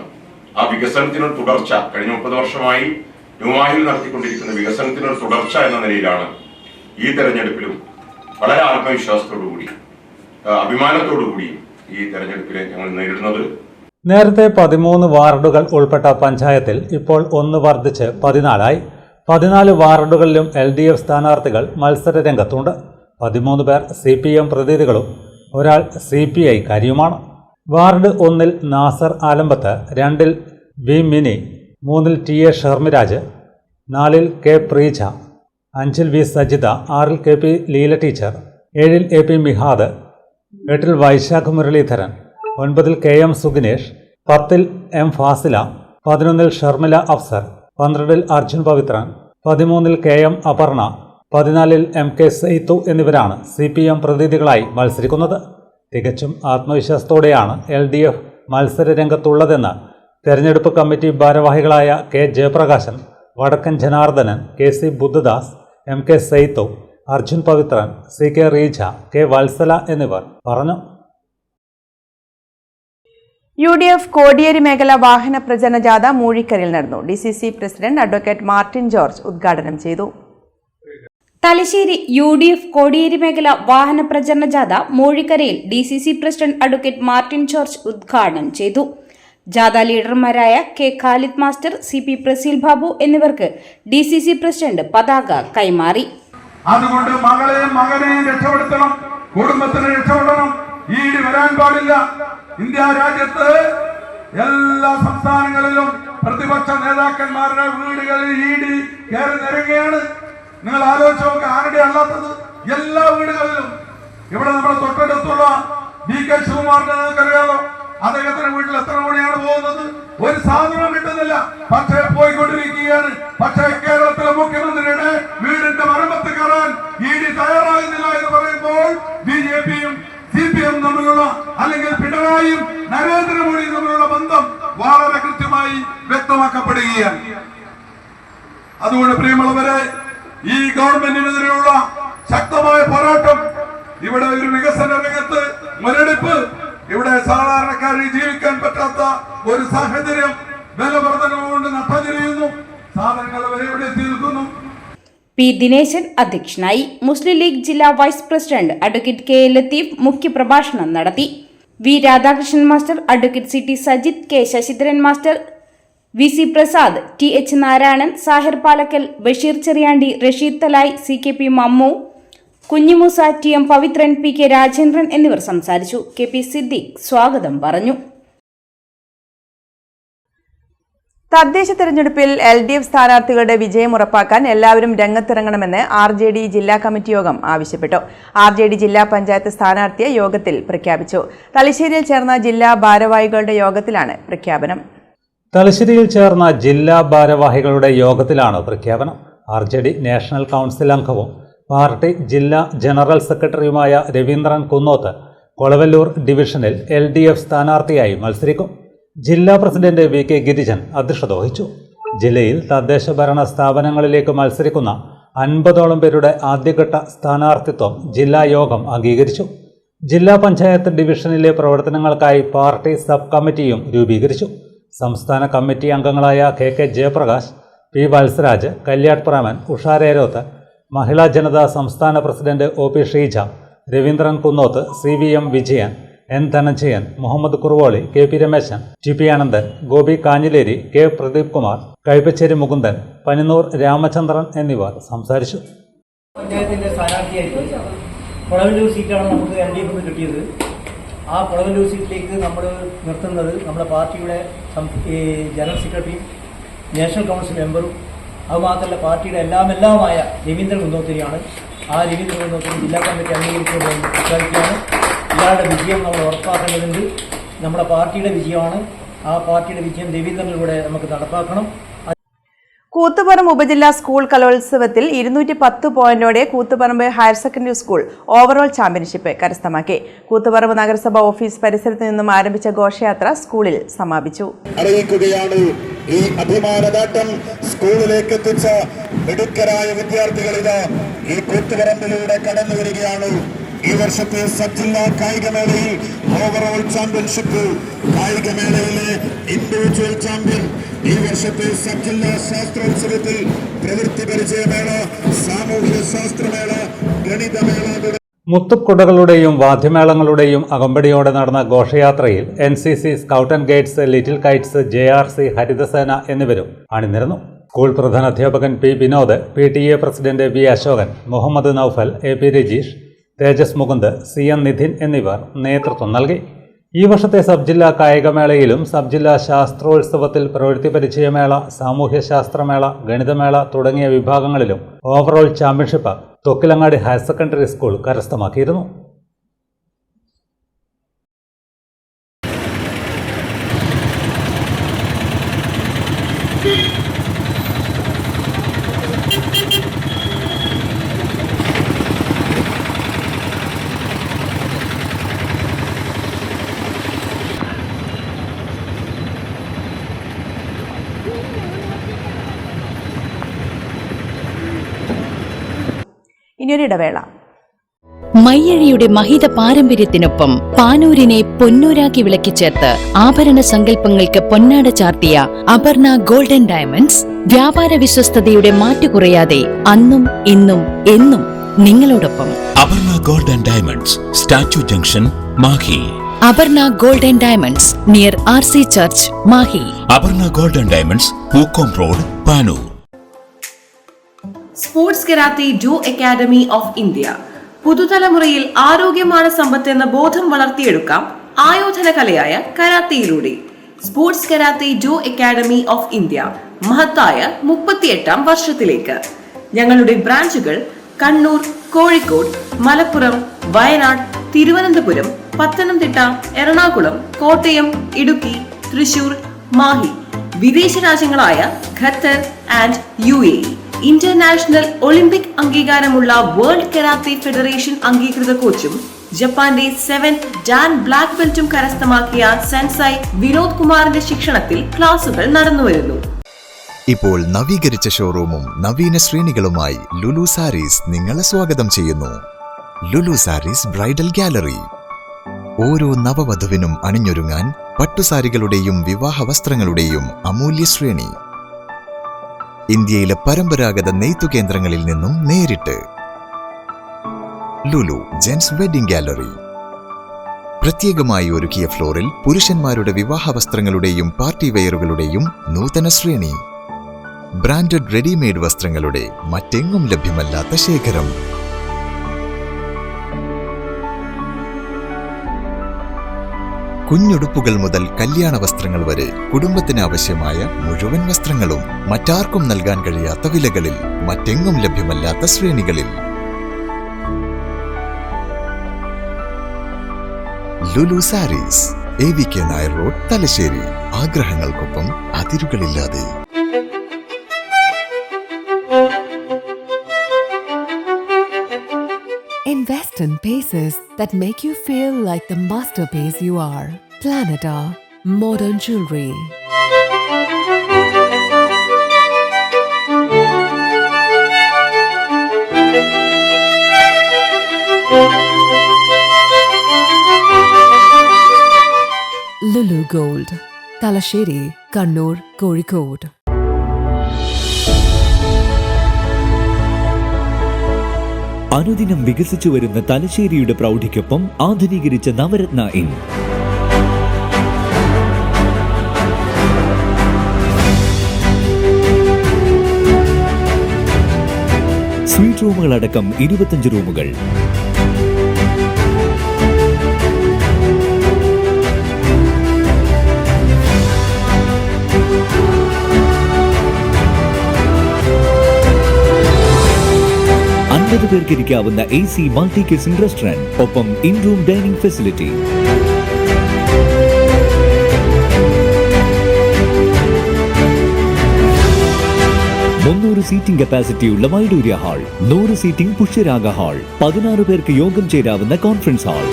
ആ വികസനത്തിനൊരു തുടർച്ച കഴിഞ്ഞ 30 വർഷമായി ന്യൂമാഹിയിൽ നടത്തിക്കൊണ്ടിരിക്കുന്ന വികസനത്തിനൊരു തുടർച്ച എന്ന നിലയിലാണ് ഈ തെരഞ്ഞെടുപ്പിലും വളരെ ആത്മവിശ്വാസത്തോടുകൂടി അഭിമാനത്തോടുകൂടി ഈ തെരഞ്ഞെടുപ്പിനെ ഞങ്ങൾ നേരിടുന്നത്. നേരത്തെ 13 വാർഡുകൾ ഉൾപ്പെട്ട പഞ്ചായത്തിൽ ഇപ്പോൾ 1 വർദ്ധിച്ച് 14 14 വാർഡുകളിലും LDF സ്ഥാനാർത്ഥികൾ മത്സര രംഗത്തുണ്ട്. 13 പേർ CPM പ്രതിനിധികളും ഒരാൾ CPI കാരിയുമാണ്. വാർഡ് 1-ൽ നാസർ ആലമ്പത്ത്, 2-ൽ B മിനി, 3-ൽ TA ഷർമിരാജ്, 4-ൽ K പ്രീജ, 5-ൽ V സജിത, 6-ൽ KP ലീല ടീച്ചർ, 7-ൽ AP മിഹാദ്, 8-ൽ വൈശാഖ് മുരളീധരൻ, 9-ൽ KM സുഗിനേഷ്, 10-ൽ M ഫാസില, 11-ൽ ഷർമില അഫ്സർ, 12-ൽ അർജുൻ പവിത്രൻ, 13-ൽ KM അപർണ, 14-ൽ MK സൈത്തു എന്നിവരാണ് CPM പ്രതിനിധികളായി മത്സരിക്കുന്നത്. തികച്ചും ആത്മവിശ്വാസത്തോടെയാണ് LDF മത്സര രംഗത്തുള്ളതെന്ന് തെരഞ്ഞെടുപ്പ് കമ്മിറ്റി ഭാരവാഹികളായ K ജയപ്രകാശൻ, വടക്കൻ Janardhanan, KC ബുദ്ധദാസ്, MK സൈത്തു, Arjun Pavithran, CK Reeja, K Vatsala എന്നിവർ പറഞ്ഞു. UDF കോടിയേരി മേഖല വാഹന പ്രചരണ ജാഥ മൂഴിക്കരയിൽ നടന്നു. DCC president advocate Martin George ഉദ്ഘാടനം ചെയ്തു. തലശ്ശേരി UDF കോടിയേരി മേഖല വാഹന പ്രചരണ ജാഥ മൂഴിക്കരയിൽ DCC president advocate Martin George ഉദ്ഘാടനം ചെയ്തു. ജാഥ ലീഡർമാരായ K Khalid master, CP Praseel Babu എന്നിവർക്ക് DCC പ്രസിഡന്റ് പതാക കൈമാറി. അതുകൊണ്ട് മകനെയും രക്ഷപ്പെടുത്തണം, കുടുംബത്തിനെ രക്ഷപ്പെടണം. ഈട് വരാൻ പാടില്ല. ഇന്ത്യ രാജ്യത്ത് എല്ലാ സംസ്ഥാനങ്ങളിലും പ്രതിപക്ഷ നേതാക്കന്മാരുടെ വീടുകളിൽ ഈടി കയറി നിരങ്ങുകയാണ്. നിങ്ങൾ ആലോചിച്ച് നോക്കുക, ആരുടെ അല്ലാത്തത് എല്ലാ വീടുകളിലും. ഇവിടെ നമ്മുടെ തൊട്ടടുത്തുള്ള DK ശിവകുമാറിന്റെ നിങ്ങൾക്കറിയാലോ, അദ്ദേഹത്തിന്റെ വീട്ടിൽ എത്ര മണിയാണ് പോകുന്നത്? ഒരു സാധനം കിട്ടുന്നില്ല, പക്ഷേ പോയിക്കൊണ്ടിരിക്കുകയാണ്. പക്ഷേ കേരളത്തിലെ മുഖ്യമന്ത്രിയുടെ വീടിന്റെ മരമ്പത്ത് കയറാൻ ഈടി തയ്യാറാകുന്നില്ല എന്ന് പറയുമ്പോൾ BJPയും CPM തമ്മിലുള്ള, അല്ലെങ്കിൽ പിണറായിയും നരേന്ദ്ര വളരെ കൃത്യമായി വ്യക്തമാക്കപ്പെടുകയാണ്. അതുകൊണ്ട് പ്രിയമുള്ളവരെ, ഈ ഗവൺമെന്റിനെതിരെയുള്ള ശക്തമായ പോരാട്ടം, ഇവിടെ ഒരു വികസന രംഗത്ത് മുരടിപ്പ്, ഇവിടെ സാധാരണക്കാരിൽ ജീവിക്കാൻ പറ്റാത്ത ഒരു സാഹചര്യം, വിലവർദ്ധനവ് കൊണ്ട് നഷ്ടം, സാധനങ്ങൾ വരെ ഇവിടെ എത്തി നിൽക്കുന്നു. പി ദിനേശൻ അധ്യക്ഷനായി. മുസ്ലിം ലീഗ് ജില്ലാ vice president advocate K Latheef മുഖ്യപ്രഭാഷണം നടത്തി. V Radhakrishnan master, advocate C T Sajith, K Sasidharan master, V C Prasad, T H Narayanan, Sahir Palakkal, Basheer Cheriyandi, Rasheed Thalai, C K P Mammu, Kunhimoosa, T M Pavithran, P K Rajendran എന്നിവർ സംസാരിച്ചു. കെ പി സിദ്ദീഖ് സ്വാഗതം പറഞ്ഞു. തദ്ദേശ തെരഞ്ഞെടുപ്പിൽ LDF സ്ഥാനാർത്ഥികളുടെ വിജയം ഉറപ്പാക്കാൻ എല്ലാവരും രംഗത്തിറങ്ങണമെന്ന് RJD ജില്ലാ കമ്മിറ്റി യോഗം ആവശ്യപ്പെട്ടു. RJD ജില്ലാ പഞ്ചായത്ത് സ്ഥാനാർത്ഥിയെ യോഗത്തിൽ പ്രഖ്യാപിച്ചു. തലശ്ശേരിയിൽ ചേർന്ന ജില്ലാ ഭാരവാഹികളുടെ യോഗത്തിലാണ് പ്രഖ്യാപനം. തലശ്ശേരിയിൽ ചേർന്ന ജില്ലാ ഭാരവാഹികളുടെ യോഗത്തിലാണ് പ്രഖ്യാപനം. RJD നാഷണൽ കൗൺസിൽ അംഗവും പാർട്ടി ജില്ലാ ജനറൽ സെക്രട്ടറിയുമായ രവീന്ദ്രൻ കുന്നോത്ത് കൊളവല്ലൂർ ഡിവിഷനിൽ LDF സ്ഥാനാർത്ഥിയായി മത്സരിക്കും. ജില്ലാ പ്രസിഡന്റ് VK ഗിരിജൻ അധ്യക്ഷത വഹിച്ചു. ജില്ലയിൽ തദ്ദേശ ഭരണ സ്ഥാപനങ്ങളിലേക്ക് മത്സരിക്കുന്ന 50ഓളം പേരുടെ ആദ്യഘട്ട സ്ഥാനാർത്ഥിത്വം ജില്ലാ യോഗം അംഗീകരിച്ചു. ജില്ലാ പഞ്ചായത്ത് ഡിവിഷനിലെ പ്രവർത്തനങ്ങൾക്കായി പാർട്ടി സബ് കമ്മിറ്റിയും രൂപീകരിച്ചു. സംസ്ഥാന കമ്മിറ്റി അംഗങ്ങളായ KK ജയപ്രകാശ്, P വത്സരാജ്, കല്യാട് പ്രേമൻ, ഉഷാരേരോത്ത്, മഹിളാ ജനതാ സംസ്ഥാന president OP Sheeja, Raveendran Kunnoth, CVM Vijayan, N Dhananjayan, Mohammed Kuruvoli, KP Rameshan, TP Anandan, Gopi Kanhileri, K Pradeep Kumar, Kaipacheri Mukundan, Paninoor Ramachandran എന്നിവർ സംസാരിച്ചു. പഞ്ചായത്തിന്റെ സ്ഥാനാർത്ഥിയായിട്ട് കൊളവല്ലൂർ സീറ്റാണ് നമുക്ക് LDF കിട്ടിയത്. ആ കൊളവല്ലൂർ സീറ്റിലേക്ക് നമ്മൾ നിർത്തുന്നത് നമ്മുടെ പാർട്ടിയുടെ ജനറൽ സെക്രട്ടറിയും നാഷണൽ കൗൺസിൽ മെമ്പറും അതുമാത്രമല്ല പാർട്ടിയുടെ എല്ലാമായ രവീന്ദ്രൻ കുന്നോത്തിനെയാണ്. ആ രവീന്ദ്രൻ കുന്നോത്തിനെ ജില്ലാ കമ്മിറ്റി അംഗീകരിച്ചുകൊണ്ട് പ്രഖ്യാപിക്കുകയാണ്. ഇയാളുടെ വിജയം നമ്മൾ ഉറപ്പാക്കേണ്ടതുണ്ട്. നമ്മുടെ പാർട്ടിയുടെ വിജയമാണ്. ആ പാർട്ടിയുടെ വിജയം രവീന്ദ്രനിലൂടെ നമുക്ക് നടപ്പാക്കണം. കൂത്തുപറമ്പ് ഉപജില്ലാ സ്കൂൾ കലോത്സവത്തിൽ 210 പോയിന്റോടെ Koothuparamba higher secondary school overall championship കരസ്ഥമാക്കി. കൂത്തുപറമ്പ് നഗരസഭ ഓഫീസ് പരിസരത്ത് നിന്നും ആരംഭിച്ച ഘോഷയാത്ര സ്കൂളിൽ സമാപിച്ചു. അറിയിക്കുകയാണ്, ഈ അഭിമാനദാട്ടം സ്കൂളിലേക്ക് എത്തിച്ച മിടുക്കരായ വിദ്യാർത്ഥികളിത് ഈ കൂത്തുപറമ്പിലൂടെ കടന്നു വരികയാണ്. ഈ വർഷത്തെ സബ് ജില്ലാ കായികമേളയിൽ ഓവറോൾ ചാമ്പ്യൻഷിപ്പ്, കായികമേളയിലെ ഇൻഡിവിജ്വൽ ചാമ്പ്യൻ, ഈ വർഷത്തെ സബ് ജില്ലാ ശാസ്ത്രോത്സവത്തിൽ പ്രവൃത്തി പരിചയമേള, സാമൂഹ്യ ശാസ്ത്രമേള, ഗണിതമേള. മുത്തുക്കുടകളുടെയും വാദ്യമേളങ്ങളുടെയും അകമ്പടിയോടെ നടന്ന ഘോഷയാത്രയിൽ NCC, scout and guides, little kites, JRC, ഹരിതസേന എന്നിവരും അണിനിരന്നു. സ്കൂൾ പ്രധാനാധ്യാപകൻ P Vinod, PTA president V Ashokan, Mohammed Naufal, AP Rajeesh, Thejas Mukund, CN Nidhin എന്നിവർ നേതൃത്വം നൽകി. ഈ വർഷത്തെ സബ് ജില്ലാ കായികമേളയിലും സബ് ജില്ലാ ശാസ്ത്രോത്സവത്തിൽ പ്രവൃത്തി പരിചയമേള, സാമൂഹ്യശാസ്ത്രമേള, ഗണിതമേള തുടങ്ങിയ വിഭാഗങ്ങളിലും overall championship Thokkilangadi higher secondary school കരസ്ഥമാക്കിയിരുന്നു. ഇനിയൊരിടവേള. മയ്യഴിയുടെ മഹിത പാരമ്പര്യത്തിനൊപ്പം പാനൂരിനെ പൊന്നൂരാക്കി വിളക്കിച്ചേർത്ത് ആഭരണ സങ്കല്പങ്ങൾക്ക് പൊന്നാട ചാർത്തിയ അപർണ ഗോൾഡൻ ഡയമണ്ട്സ് വ്യാപാര വിശ്വസ്തയുടെ മാറ്റുകുറയാതെ അന്നും ഇന്നും എന്നും നിങ്ങളോടൊപ്പം. Aparna golden diamonds, statue junction, Mahe. Aparna golden diamonds near RC church, Mahe. Aparna golden diamonds, Pookkom road, Panoor. Sports karate do academy of India. പുതുതലമുറയിൽ ആരോഗ്യമാണ് സമ്പത്ത് എന്ന ബോധം വളർത്തിയെടുക്കാം ആയോധന കലയായ കരാത്തയിലൂടെ. Sports karate do academy of India മഹത്തായ 38ാം വർഷത്തിലേക്ക്. ഞങ്ങളുടെ ബ്രാഞ്ചുകൾ കണ്ണൂർ, കോഴിക്കോട്, മലപ്പുറം, വയനാട്, തിരുവനന്തപുരം, പത്തനംതിട്ട, എറണാകുളം, കോട്ടയം, ഇടുക്കി, തൃശൂർ, മാഹി. വിദേശ രാജ്യങ്ങളായ Qatar and UAE. International Olympic അംഗീകാരമുള്ള വേൾഡ് കരാത്തെ ഫെഡറേഷൻ അംഗീകൃത കോച്ചും ജപ്പാന്റെ 7th ഡാൻ ബ്ലാക്ക് ബെൽറ്റും കരസ്ഥമാക്കിയ സെൻസൈ വിനോദ് കുമാറിന്റെ ശിക്ഷണത്തിൽ ക്ലാസുകൾ നടന്നുവരുന്നു. ഇപ്പോൾ നവീകരിച്ച ഷോറൂമും നവീന ശ്രേണികളുമായി ലുലു സാരീസ് നിങ്ങളെ സ്വാഗതം ചെയ്യുന്നു. Lulu sarees bridal gallery. ഓരോ നവവധുവിനും അണിഞ്ഞൊരുങ്ങാൻ പട്ടുസാരികളുടെയും വിവാഹ വസ്ത്രങ്ങളുടെയും അമൂല്യ ശ്രേണി. ഇന്ത്യയിലെ പരമ്പരാഗത നെയ്ത്തു കേന്ദ്രങ്ങളിൽ നിന്നും നേരിട്ട്. Lulu gents wedding gallery. പ്രത്യേകമായി ഒരുക്കിയ ഫ്ലോറിൽ പുരുഷന്മാരുടെ വിവാഹ വസ്ത്രങ്ങളുടെയും പാർട്ടി വെയറുകളുടെയും നൂതന ശ്രേണി. ബ്രാൻഡഡ് റെഡിമെയ്ഡ് വസ്ത്രങ്ങളുടെ മറ്റെങ്ങും ലഭ്യമല്ലാത്ത ശേഖരം. കുഞ്ഞുടുപ്പുകൾ മുതൽ കല്യാണ വസ്ത്രങ്ങൾ വരെ കുടുംബത്തിന് ആവശ്യമായ മുഴുവൻ വസ്ത്രങ്ങളും മറ്റാർക്കും നൽകാൻ കഴിയാത്ത വിലകളിൽ, മറ്റെങ്ങും ലഭ്യമല്ലാത്ത ശ്രേണികളിൽ. Lulu sarees, AVK Nair road, Thalassery. ആഗ്രഹങ്ങൾക്കൊപ്പം അതിരുകളില്ലാതെ. Invest in pieces that make you feel like the masterpiece you are. Planeta Modern Jewelry. Lulu Gold, Talasheri, Kannur, Kozhikode. അനുദിനം വികസിച്ചു വരുന്ന തലശ്ശേരിയുടെ പ്രൗഢിക്കൊപ്പം ആധുനീകരിച്ച നവരത്ന ഇൻ. സ്വീറ്റ് റൂമുകളടക്കം 25 റൂമുകൾ. പേർക്ക് ഇരിക്കാവുന്ന AC മൾട്ടി കിച്ചൺ റെസ്റ്റോറന്റ്, ഒപ്പം in room dining facility. Seating കപ്പാസിറ്റിയുള്ള Vaidurya hall, 100 seating Pushyaraga hall, 16 പേർക്ക് യോഗം ചേരാവുന്ന കോൺഫറൻസ് ഹാൾ.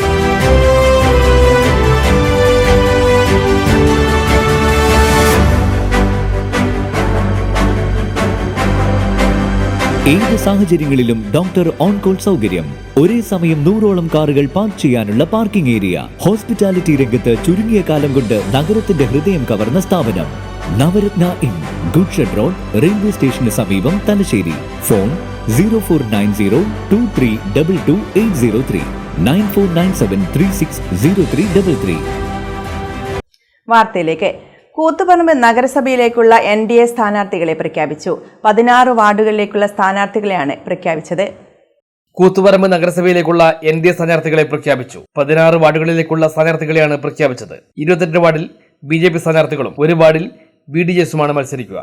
ഏത് സാഹചര്യങ്ങളിലും ഡോക്ടർ ഓൺ കോൾ സൗകര്യം. ഒരേ സമയം 100ഓളം കാറുകൾ പാർക്ക് ചെയ്യാനുള്ള പാർക്കിംഗ് ഏരിയ. ഹോസ്പിറ്റാലിറ്റി രംഗത്ത് ചുരുങ്ങിയ കാലം കൊണ്ട് നഗരത്തിന്റെ ഹൃദയം കവർന്ന സ്ഥാപനം Navaratna inn, good shed road, railway സ്റ്റേഷന് സമീപം, തലശ്ശേരി. ഫോൺ 049023228803 9497360333. വാർത്തയിലേക്ക്. കൂത്തുപറമ്പ് നഗരസഭയിലേക്കുള്ള NDA സ്ഥാനാർത്ഥികളെ പ്രഖ്യാപിച്ചു. 16 വാർഡുകളിലേക്കുള്ള സ്ഥാനാർത്ഥികളെയാണ് പ്രഖ്യാപിച്ചത്. കൂത്തുപറമ്പ് നഗരസഭയിലേക്കുള്ള NDA സ്ഥാനാർത്ഥികളെ പ്രഖ്യാപിച്ചു. 16 വാർഡുകളിലേക്കുള്ള സ്ഥാനാർത്ഥികളെയാണ് പ്രഖ്യാപിച്ചത്. 22 വാർഡിൽ BJP സ്ഥാനാർത്ഥികളും 1 വാർഡിൽ BDJസുമാണ് മത്സരിക്കുക.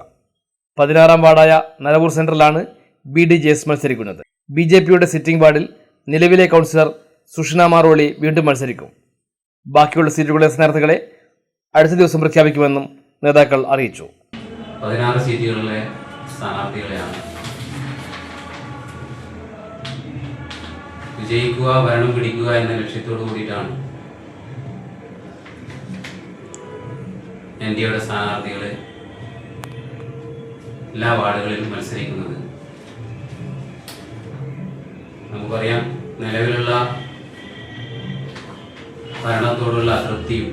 16ാം വാർഡായ നരവൂർ സെൻട്രലാണ് BDJS മത്സരിക്കുന്നത്. BJPയുടെ സിറ്റിംഗ് വാർഡിൽ നിലവിലെ കൗൺസിലർ സുഷന മാറോളി വീണ്ടും മത്സരിക്കും. ബാക്കിയുള്ള സീറ്റുകളിലെ സ്ഥാനാർത്ഥികളെ അടുത്ത ദിവസം പ്രഖ്യാപിക്കുമെന്നും നേതാക്കൾ അറിയിച്ചു. 16 സീറ്റുകളിലെ സ്ഥാനാർത്ഥികളെയാണ് വിജയിക്കുക, ഭരണം പിടിക്കുക എന്ന ലക്ഷ്യത്തോടു കൂടിയിട്ടാണ് NDAയുടെ സ്ഥാനാർത്ഥികളെ എല്ലാ വാർഡുകളിലും മത്സരിക്കുന്നത്. നമുക്കറിയാം, നിലവിലുള്ള ഭരണത്തോടുള്ള അതൃപ്തിയും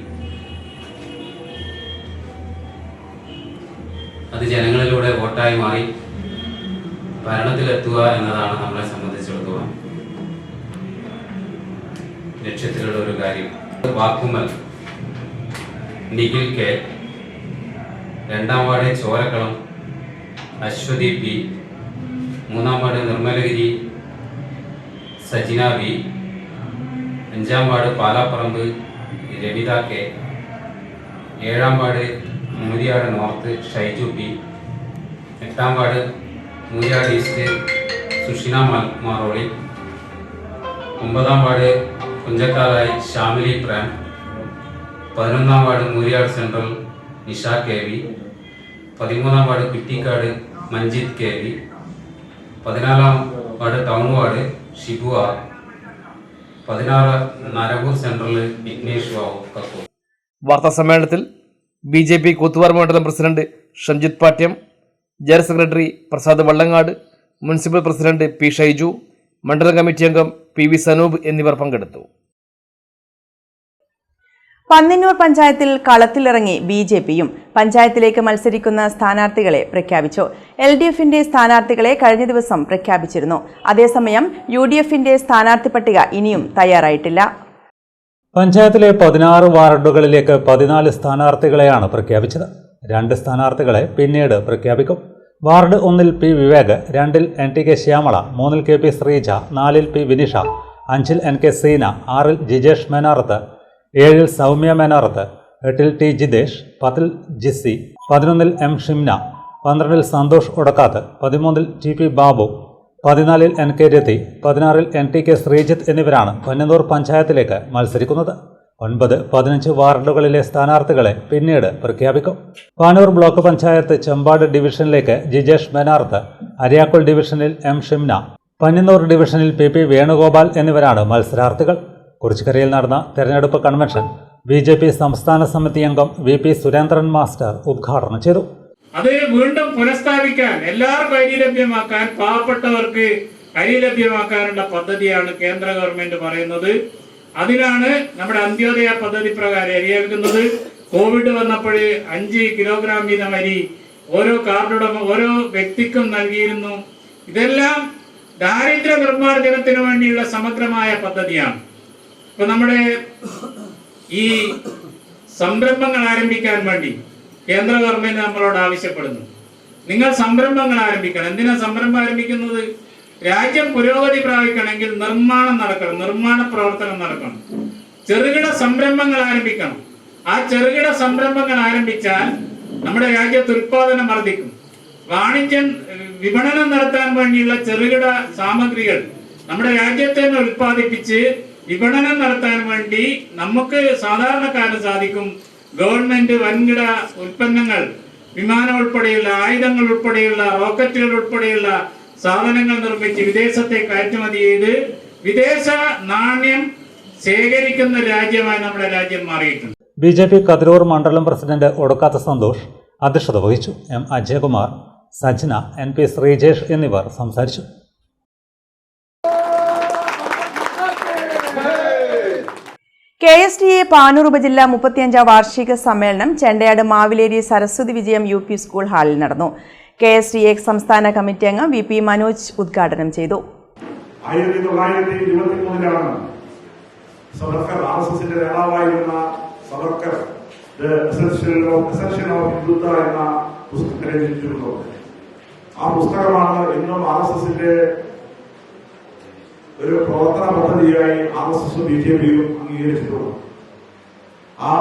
അത് ജനങ്ങളിലൂടെ വോട്ടായി മാറി ഭരണത്തിലെത്തുക എന്നതാണ് നമ്മളെ സംബന്ധിച്ചിടത്തോളം ലക്ഷ്യത്തിലുള്ള ഒരു കാര്യം. വാക്കുമ്മൽ നിഖിൽ കെ, 2ാം വാർഡ് ചോരക്കളം അശ്വതി P, 3ാം വാർഡ് നിർമ്മലഗിരി സജിന B, 5ാം വാർഡ് പാലാപ്പറമ്പ് രവിത K, 7ാം ward Mooriyad north Shaiju P, 8ാം വാർഡ് മൂരിയാട് ഈസ്റ്റ് സുഷിന മാറോളി, 9ാം വാർഡ് കുഞ്ചക്കാലായി ഷാമിലി പ്രേം, 11ാം ward Mooriyad central Nisha KV, 13ാം വാർഡ് കുറ്റിക്കാട് മഞ്ജിത് KV, 14ാം ward town ward Shibu R, 16 Narakoor central Vignesh Babu Kakkoor. വാർത്താ സമ്മേളനത്തിൽ BJP കൂത്തുപറമ്പ് മണ്ഡലം president Shamjith Pattiam, general secretary Prasad Vallangad, municipal president P. Shaiju, മണ്ഡലം കമ്മിറ്റി അംഗം PV സനൂപ് എന്നിവർ പങ്കെടുത്തു. പന്നിന്നൂർ പഞ്ചായത്തിൽ കളത്തിലിറങ്ങി BJPയും പഞ്ചായത്തിലേക്ക് മത്സരിക്കുന്ന സ്ഥാനാർത്ഥികളെ പ്രഖ്യാപിച്ചു. LDFന്റെ സ്ഥാനാർത്ഥികളെ കഴിഞ്ഞ ദിവസം പ്രഖ്യാപിച്ചിരുന്നു. അതേസമയം UDFന്റെ സ്ഥാനാർത്ഥി പട്ടിക ഇനിയും തയ്യാറായിട്ടില്ല. പഞ്ചായത്തിലെ 16 വാർഡുകളിലേക്ക് 14 സ്ഥാനാർത്ഥികളെയാണ് പ്രഖ്യാപിച്ചത്. 2 സ്ഥാനാർത്ഥികളെ പിന്നീട് പ്രഖ്യാപിക്കും. വാർഡ് 1-ൽ P. വിവേക്, 2-ൽ NTK ശ്യാമള, 3-ൽ KP ശ്രീജ, 4-ൽ P. വിനിഷ, 5-ൽ NK സീന, 6-ൽ ജിജേഷ് മേനാറത്ത്, 7-ൽ സൗമ്യ മേനാറത്ത്, 8-ൽ T. ജിതേഷ്, 10-ൽ ജിസ്സി, 11-ൽ M. ഷിംന, 12-ൽ സന്തോഷ് ഒടക്കാത്ത്, 13-ൽ TP ബാബു, 14-ൽ NK രതി, 16-ൽ NTK ശ്രീജിത്ത് എന്നിവരാണ് പന്നിന്നൂർ പഞ്ചായത്തിലേക്ക് മത്സരിക്കുന്നത്. 9, 15 വാർഡുകളിലെ സ്ഥാനാർത്ഥികളെ പിന്നീട് പ്രഖ്യാപിക്കും. പാനൂർ ബ്ലോക്ക് പഞ്ചായത്ത് ചെമ്പാട് ഡിവിഷനിലേക്ക് ജിജേഷ് മേനാർത്ത്, അരിയാക്കുൾ ഡിവിഷനിൽ M. ഷിംന, പന്നിന്നൂർ ഡിവിഷനിൽ PP വേണുഗോപാൽ എന്നിവരാണ് മത്സരാർത്ഥികൾ. കുറിച്ചിക്കരയിൽ നടന്ന തെരഞ്ഞെടുപ്പ് കൺവെൻഷൻ BJP സംസ്ഥാന സമിതി അംഗം VP സുരേന്ദ്രൻ മാസ്റ്റർ ഉദ്ഘാടനം ചെയ്തു. അത് വീണ്ടും പുനഃസ്ഥാപിക്കാൻ, എല്ലാവർക്കും അരി ലഭ്യമാക്കാൻ, പാവപ്പെട്ടവർക്ക് അരി ലഭ്യമാക്കാനുള്ള പദ്ധതിയാണ് കേന്ദ്ര ഗവൺമെന്റ് പറയുന്നത്. അതിനാണ് നമ്മുടെ അന്ത്യോദയ പദ്ധതി പ്രകാരം അരി നൽകുന്നത്. കോവിഡ് വന്നപ്പോൾ 5 കിലോഗ്രാം വീതം അരി ഓരോ കാർഡുടമ ഓരോ വ്യക്തിക്കും നൽകിയിരുന്നു. ഇതെല്ലാം ദാരിദ്ര്യ നിർമ്മാർജ്ജനത്തിന് വേണ്ടിയുള്ള സമഗ്രമായ പദ്ധതിയാണ്. ഇപ്പൊ നമ്മുടെ ഈ സംരംഭങ്ങൾ ആരംഭിക്കാൻ വേണ്ടി കേന്ദ്ര ഗവൺമെന്റ് നമ്മളോട് ആവശ്യപ്പെടുന്നു, നിങ്ങൾ സംരംഭങ്ങൾ ആരംഭിക്കണം. എന്തിനാ സംരംഭം ആരംഭിക്കുന്നത്? രാജ്യം പുരോഗതി പ്രാപിക്കണമെങ്കിൽ നിർമ്മാണം നടക്കണം, നിർമ്മാണ പ്രവർത്തനം നടക്കണം, ചെറുകിട സംരംഭങ്ങൾ ആരംഭിക്കണം. ആ ചെറുകിട സംരംഭങ്ങൾ ആരംഭിച്ചാൽ നമ്മുടെ രാജ്യത്ത് ഉൽപാദനം വർദ്ധിക്കും. വാണിജ്യം വിപണനം നടത്താൻ വേണ്ടിയുള്ള ചെറുകിട സാമഗ്രികൾ നമ്മുടെ രാജ്യത്ത് തന്നെ ഉൽപ്പാദിപ്പിച്ച് വിപണനം നടത്താൻ വേണ്ടി നമുക്ക് സാധാരണക്കാരന് സാധിക്കും. ഗവൺമെന്റ് വൻകിട ഉൽപ്പന്നങ്ങൾ, വിമാനം ഉൾപ്പെടെയുള്ള ആയുധങ്ങൾ ഉൾപ്പെടെയുള്ള റോക്കറ്റുകൾ ഉൾപ്പെടെയുള്ള സാധനങ്ങൾ നിർമ്മിച്ച് വിദേശത്തെ കയറ്റുമതി ചെയ്ത് വിദേശ നാണ്യം ശേഖരിക്കുന്ന രാജ്യമായി നമ്മുടെ രാജ്യം മാറിയിട്ടുണ്ട്. BJP കതിരൂർ മണ്ഡലം പ്രസിഡന്റ് ഒടുക്കാത്ത സന്തോഷ് അധ്യക്ഷത വഹിച്ചു. M. അജയകുമാർ, സജ്ന, NP ശ്രീജേഷ് എന്നിവർ സംസാരിച്ചു. KSDA പാനൂർ ഉപജില്ല 35ാം വാർഷിക സമ്മേളനം ചെണ്ടയാട് മാവിലേരി സരസ്വതി വിജയം UP സ്കൂൾ ഹാളിൽ നടന്നു. KSDA സംസ്ഥാന കമ്മിറ്റി അംഗം VP മനോജ് ഉദ്ഘാടനം ചെയ്തു. 1923 സവർക്കർ RSSന്റെ നേതാവായിരുന്ന സവർക്കർ എസൻഷ്യൽ ഓഫ് ഹിന്ദുത്വ എന്ന പുസ്തകം രചിച്ചിട്ടുള്ളത്. ആ പുസ്തകമാണ് ഇന്നും RSSന്റെ ഒരു പ്രവർത്തന പദ്ധതിയായി RSS BJPയും അംഗീകരിച്ചിട്ടുള്ളത്. ആ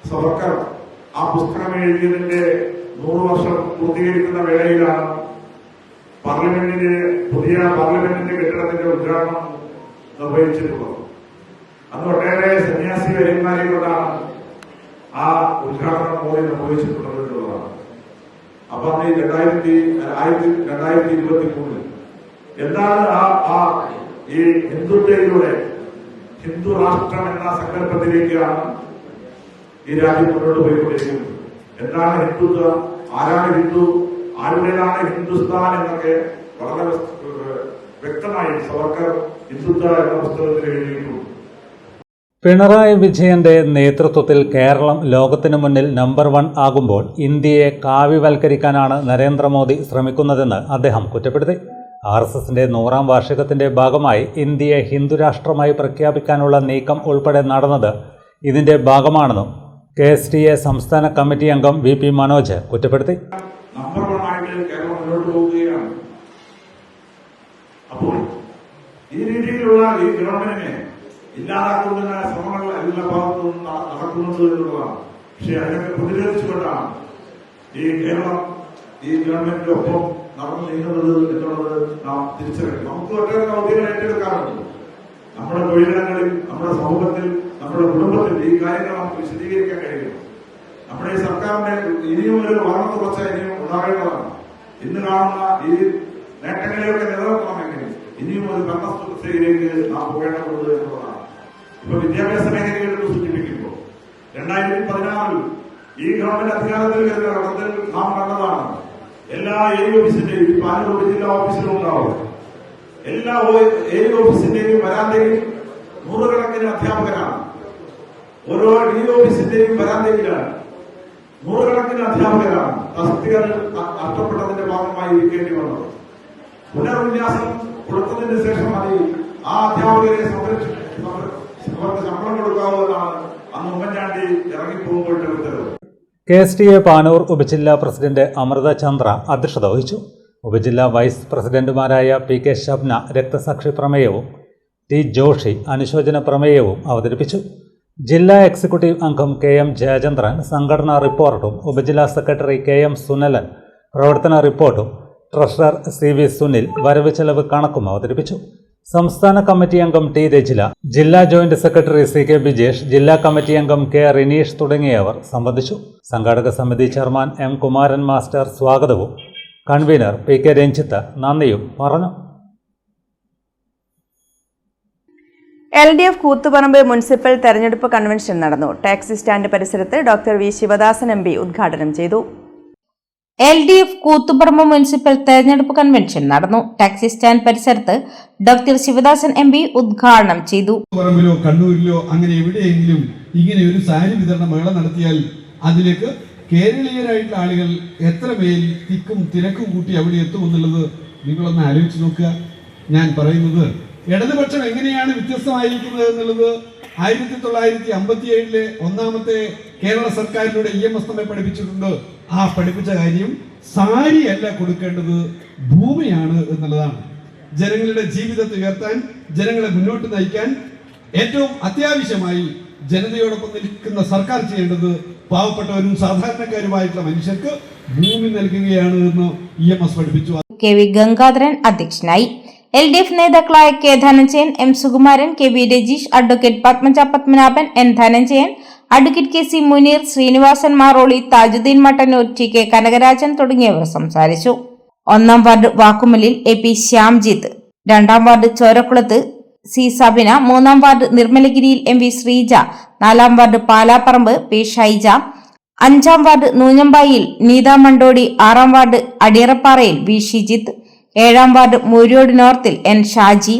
സവർക്കർ ആ പുസ്തകം എഴുതിയതിന്റെ 100 വർഷം പൂർത്തീകരിക്കുന്ന വേളയിലാണ് പുതിയ പാർലമെന്റിന്റെ കെട്ടിടത്തിന്റെ ഉദ്ഘാടനം നിർവഹിച്ചിട്ടുള്ളത്. അന്ന് ഒട്ടേറെ സന്യാസി വര്യന്മാരെ കൊണ്ടാണ് ആ ഉദ്ഘാടനം മോദി നിർവഹിച്ചിട്ടുള്ളത് എന്നുള്ളതാണ്. അപ്പൊ അന്ന് 2023 എന്താണ് ഈ ഹിന്ദുത്വയിലൂടെ ഹിന്ദു രാഷ്ട്രം എന്ന സങ്കല്പത്തിലേക്കാണ് ഈ രാജ്യം മുന്നോട്ട് പോയിക്കൊണ്ടിരിക്കുന്നത്. എന്താണ് ഹിന്ദുത്വം, ആരാണ് ഹിന്ദു, ആരുടേതാണ് ഹിന്ദുസ്ഥാൻ എന്നൊക്കെ വളരെ വ്യക്തമായി സവർക്കർ ഹിന്ദുത്വ എന്ന പുസ്തകത്തിൽ എഴുതിയിട്ടുണ്ട്. പിണറായി വിജയന്റെ നേതൃത്വത്തിൽ കേരളം ലോകത്തിനു മുന്നിൽ നമ്പർ 1 ആകുമ്പോൾ ഇന്ത്യയെ കാവ്യവൽക്കരിക്കാനാണ് നരേന്ദ്രമോദി ശ്രമിക്കുന്നതെന്ന് അദ്ദേഹം കുറ്റപ്പെടുത്തി. RSSന്റെ 100ാം വാർഷികത്തിന്റെ ഭാഗമായി ഇന്ത്യയെ ഹിന്ദുരാഷ്ട്രമായി പ്രഖ്യാപിക്കാനുള്ള നീക്കം ഉൾപ്പെടെ നടന്നത് ഇതിന്റെ ഭാഗമാണെന്നും KSDA സംസ്ഥാന കമ്മിറ്റി അംഗം VP മനോജ് കുറ്റപ്പെടുത്തി. നമ്പർ 1 ആയിട്ട് കേരളം മുന്നോട്ട് പോവുകയാണ്. അപ്പോൾ ഈ രീതിയിലുള്ള ഈ ഗവൺമെന്റിനെ ഇല്ലാതാക്കുന്ന ശ്രമങ്ങൾ എല്ലാ ഭാഗത്തും നടക്കുന്നത് എന്നുള്ളതാണ്. പക്ഷെ അതിനൊക്കെ പ്രതിരോധിച്ചുകൊണ്ടാണ് ഈ കേരളം ഈ ഗവൺമെന്റിന്റെ ഒപ്പം നടന്നു നീങ്ങുന്നത് എന്നുള്ളത് നാം തിരിച്ചറിയണം. നമുക്ക് ഒട്ടേറെ ദൗത്യങ്ങൾ ഏറ്റെടുക്കാറുണ്ട്. നമ്മുടെ തൊഴിലിടങ്ങളിൽ, നമ്മുടെ സമൂഹത്തിൽ, നമ്മുടെ കുടുംബത്തിൽ ഈ കാര്യങ്ങൾ നമുക്ക് വിശദീകരിക്കാൻ കഴിയും. നമ്മുടെ ഈ സർക്കാരിന്റെ ഇനിയും ഒരു വളർന്ന തുടർച്ച ഇനിയും ഉണ്ടാകേണ്ടതാണ്. ഇന്ന് കാണുന്ന ഈ നേട്ടങ്ങളെയൊക്കെ നിലനിർത്തണമെങ്കിൽ ഇനിയും ഒരു ഭരണസ്ഥയിലേക്ക് നാം പോകേണ്ടതുണ്ട് എന്നുള്ളതാണ്. ഇപ്പൊ വിദ്യാഭ്യാസ മേഖലയെടുത്ത് സൂചിപ്പിക്കുമ്പോൾ 2016 ഈ ഗവൺമെന്റ് അധികാരത്തിൽ വരുന്ന ഘട്ടത്തിൽ നാം കണ്ടതാണ് എല്ലാ ഓഫീസിന്റെയും പാനൂർ ഉപജില്ലാ ഓഫീസിലും ഉണ്ടാവും. എല്ലാ ഓഫീസിന്റെയും വരാന്തയിൽ നൂറുകണക്കിന് അധ്യാപകരാണ്. ഓരോ ഓഫീസിന്റെയും വരാന്തയിലാണ് നൂറുകണക്കിന് അധ്യാപകരാണ് തസ്തികകൾ നഷ്ടപ്പെട്ടതിന്റെ ഭാഗമായി ഇരിക്കേണ്ടി വന്നത്. പുനർവിന്യാസം കൊടുത്തതിന് ശേഷം മതി ആ അധ്യാപകരെ അവർക്ക് ശമ്പളം കൊടുക്കാവുന്നതാണ് അന്ന് ഉമ്മൻചാണ്ടി ഇറങ്ങിപ്പോകുമ്പോഴത്തെ ഉത്തരവ്. KSTA പാനൂർ ഉപജില്ലാ പ്രസിഡന്റ് അമൃത ചന്ദ്ര അധ്യക്ഷത വഹിച്ചു. ഉപജില്ലാ വൈസ് പ്രസിഡന്റുമാരായ PK ഷബ്ന രക്തസാക്ഷി പ്രമേയവും T ജോഷി അനുശോചന പ്രമേയവും അവതരിപ്പിച്ചു. ജില്ലാ എക്സിക്യൂട്ടീവ് അംഗം KM ജയചന്ദ്രൻ സംഘടനാ റിപ്പോർട്ടും ഉപജില്ലാ സെക്രട്ടറി KM സുനലൻ പ്രവർത്തന റിപ്പോർട്ടും ട്രഷറർ CV സുനിൽ വരവ് ചെലവ് കണക്കും അവതരിപ്പിച്ചു. സംസ്ഥാന കമ്മിറ്റി അംഗം T രജില, ജില്ലാ ജോയിന്റ് സെക്രട്ടറി CK ബിജേഷ്, ജില്ലാ കമ്മിറ്റി അംഗം K റിനീഷ് തുടങ്ങിയവർ സംബന്ധിച്ചു. സംഘാടക സമിതി ചെയർമാൻ M കുമാരൻ മാസ്റ്റർ സ്വാഗതവും കൺവീനർ PK രഞ്ജിത്ത് നന്ദിയും പറഞ്ഞു. LDF കൂത്തുപറമ്പ് മുനിസിപ്പൽ തെരഞ്ഞെടുപ്പ് കൺവെൻഷൻ നടന്നു. ടാക്സി സ്റ്റാൻഡ് പരിസരത്ത് ഡോക്ടർ വി ശിവദാസൻ MP ഉദ്ഘാടനം ചെയ്തു. LDF കൂത്തുപറമ്പ് മുനിസിപ്പൽ തെരഞ്ഞെടുപ്പ് കൺവെൻഷൻ നടന്നു. ടാക്സി സ്റ്റാൻഡ് പരിസരത്ത് ഡോക്ടർ ശിവദാസൻ MP ഉദ്ഘാടനം ചെയ്തു. പറമ്പിലോ കണ്ണൂരിലോ അങ്ങനെ എവിടെയെങ്കിലും ഇങ്ങനെ ഒരു സാരി വിതരണ മേള നടത്തിയാൽ അതിലേക്ക് കേരളീയരായിട്ടുള്ള ആളുകൾ എത്ര പേർ തിക്കും തിരക്കും കൂട്ടി അവിടെ എത്തുമെന്നുള്ളത് നിങ്ങളൊന്ന് ആലോചിച്ച് നോക്കുക. ഞാൻ പറയുന്നത് ഇടതുപക്ഷം എങ്ങനെയാണ് വ്യത്യസ്തമായിരിക്കുന്നത് എന്നുള്ളത് 1957 ഒന്നാമത്തെ കേരള സർക്കാരിലൂടെ EMS നമ്മെ പഠിപ്പിച്ചിട്ടുണ്ട്. ആ പഠിപ്പിച്ച കാര്യം സാരിയല്ല കൊടുക്കേണ്ടത്, ഭൂമിയാണ് എന്നുള്ളതാണ്. ജനങ്ങളുടെ ജീവിതത്തെ ഉയർത്താൻ, ജനങ്ങളെ മുന്നോട്ട് നയിക്കാൻ ഏറ്റവും അത്യാവശ്യമായി ജനതയോടൊപ്പം നിൽക്കുന്ന സർക്കാർ ചെയ്യേണ്ടത് പാവപ്പെട്ടവരും സാധാരണക്കാരുമായിട്ടുള്ള മനുഷ്യർക്ക് ഭൂമി നൽകുകയാണ് എന്ന് EMS പഠിപ്പിച്ചു. KV ഗംഗാധരൻ അധ്യക്ഷനായി. LDF നേതാക്കളായ K Dhananjayan, M Sukumaran, KV Rajeesh, advocate Padmaja Padmanabhan, N Dhananjayan, advocate KC Muneer, Sreenivasan Maroli, Thajuddeen Mattannur, TK Kanakarajan തുടങ്ങിയവർ സംസാരിച്ചു. 1-ാം വാർഡ് വാക്കുമലിൽ AP ശ്യാംജിത്ത്, 2-ാം വാർഡ് ചോരക്കുളത്ത് C സബിന, 3-ാം വാർഡ് നിർമ്മലഗിരിയിൽ MV ശ്രീജ, 4-ാം വാർഡ് പാലാപ്പറമ്പ് P ഷൈജ, 5-ാം വാർഡ് നൂഞ്ഞമ്പായിൽ നീത മണ്ടോടി, 6-ാം വാർഡ് അടിയറപ്പാറയിൽ V ഷിജിത്ത്, 7-ാം വാർഡ് മൂര്യോട് നോർത്തിൽ N ഷാജി,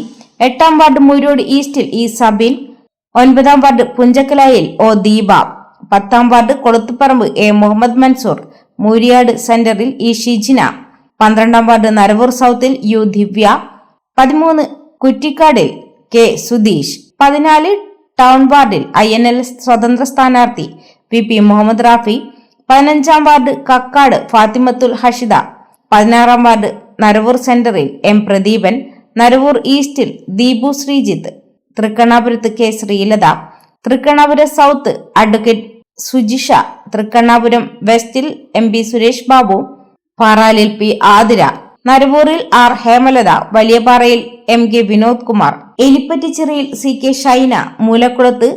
8-ാം വാർഡ് മൂര്യോട് ഈസ്റ്റിൽ E സബിൻ, 9-ാം വാർഡ് പുഞ്ചക്കലായിൽ O ദീപ, 10-ാം വാർഡ് കൊളുത്തുപറമ്പ് A മുഹമ്മദ് മൻസൂർ, മൂരിയാട് സെന്ററിൽ E ഷിജിന, 12-ാം വാർഡ് നരവൂർ സൗത്തിൽ U ദിവ്യ, 13 കുറ്റിക്കാടിൽ K സുധീഷ്, 14 ടൗൺ വാർഡിൽ INL സ്വതന്ത്ര സ്ഥാനാർത്ഥി VP മുഹമ്മദ് റാഫി, 15-ാം വാർഡ് കക്കാട് ഫാത്തിമത്തുൽ ഹഷിദ, 16-ാം വാർഡ് നരവൂർ സെന്ററിൽ M പ്രദീപൻ, നരവൂർ ഈസ്റ്റിൽ ദീപു ശ്രീജിത്ത്, തൃക്കണ്ണാപുരത്ത് K Sreelatha, Thrikkannapuram south advocate Sujisha, Thrikkannapuram വെസ്റ്റിൽ MP സുരേഷ് ബാബു, പാറാലിൽ P ആതിര, നരവൂരിൽ R ഹേമലത, വലിയപാറയിൽ MK വിനോദ് കുമാർ, എലിപ്പറ്റിച്ചിറയിൽ CK Shaina, മൂലക്കുളത്ത്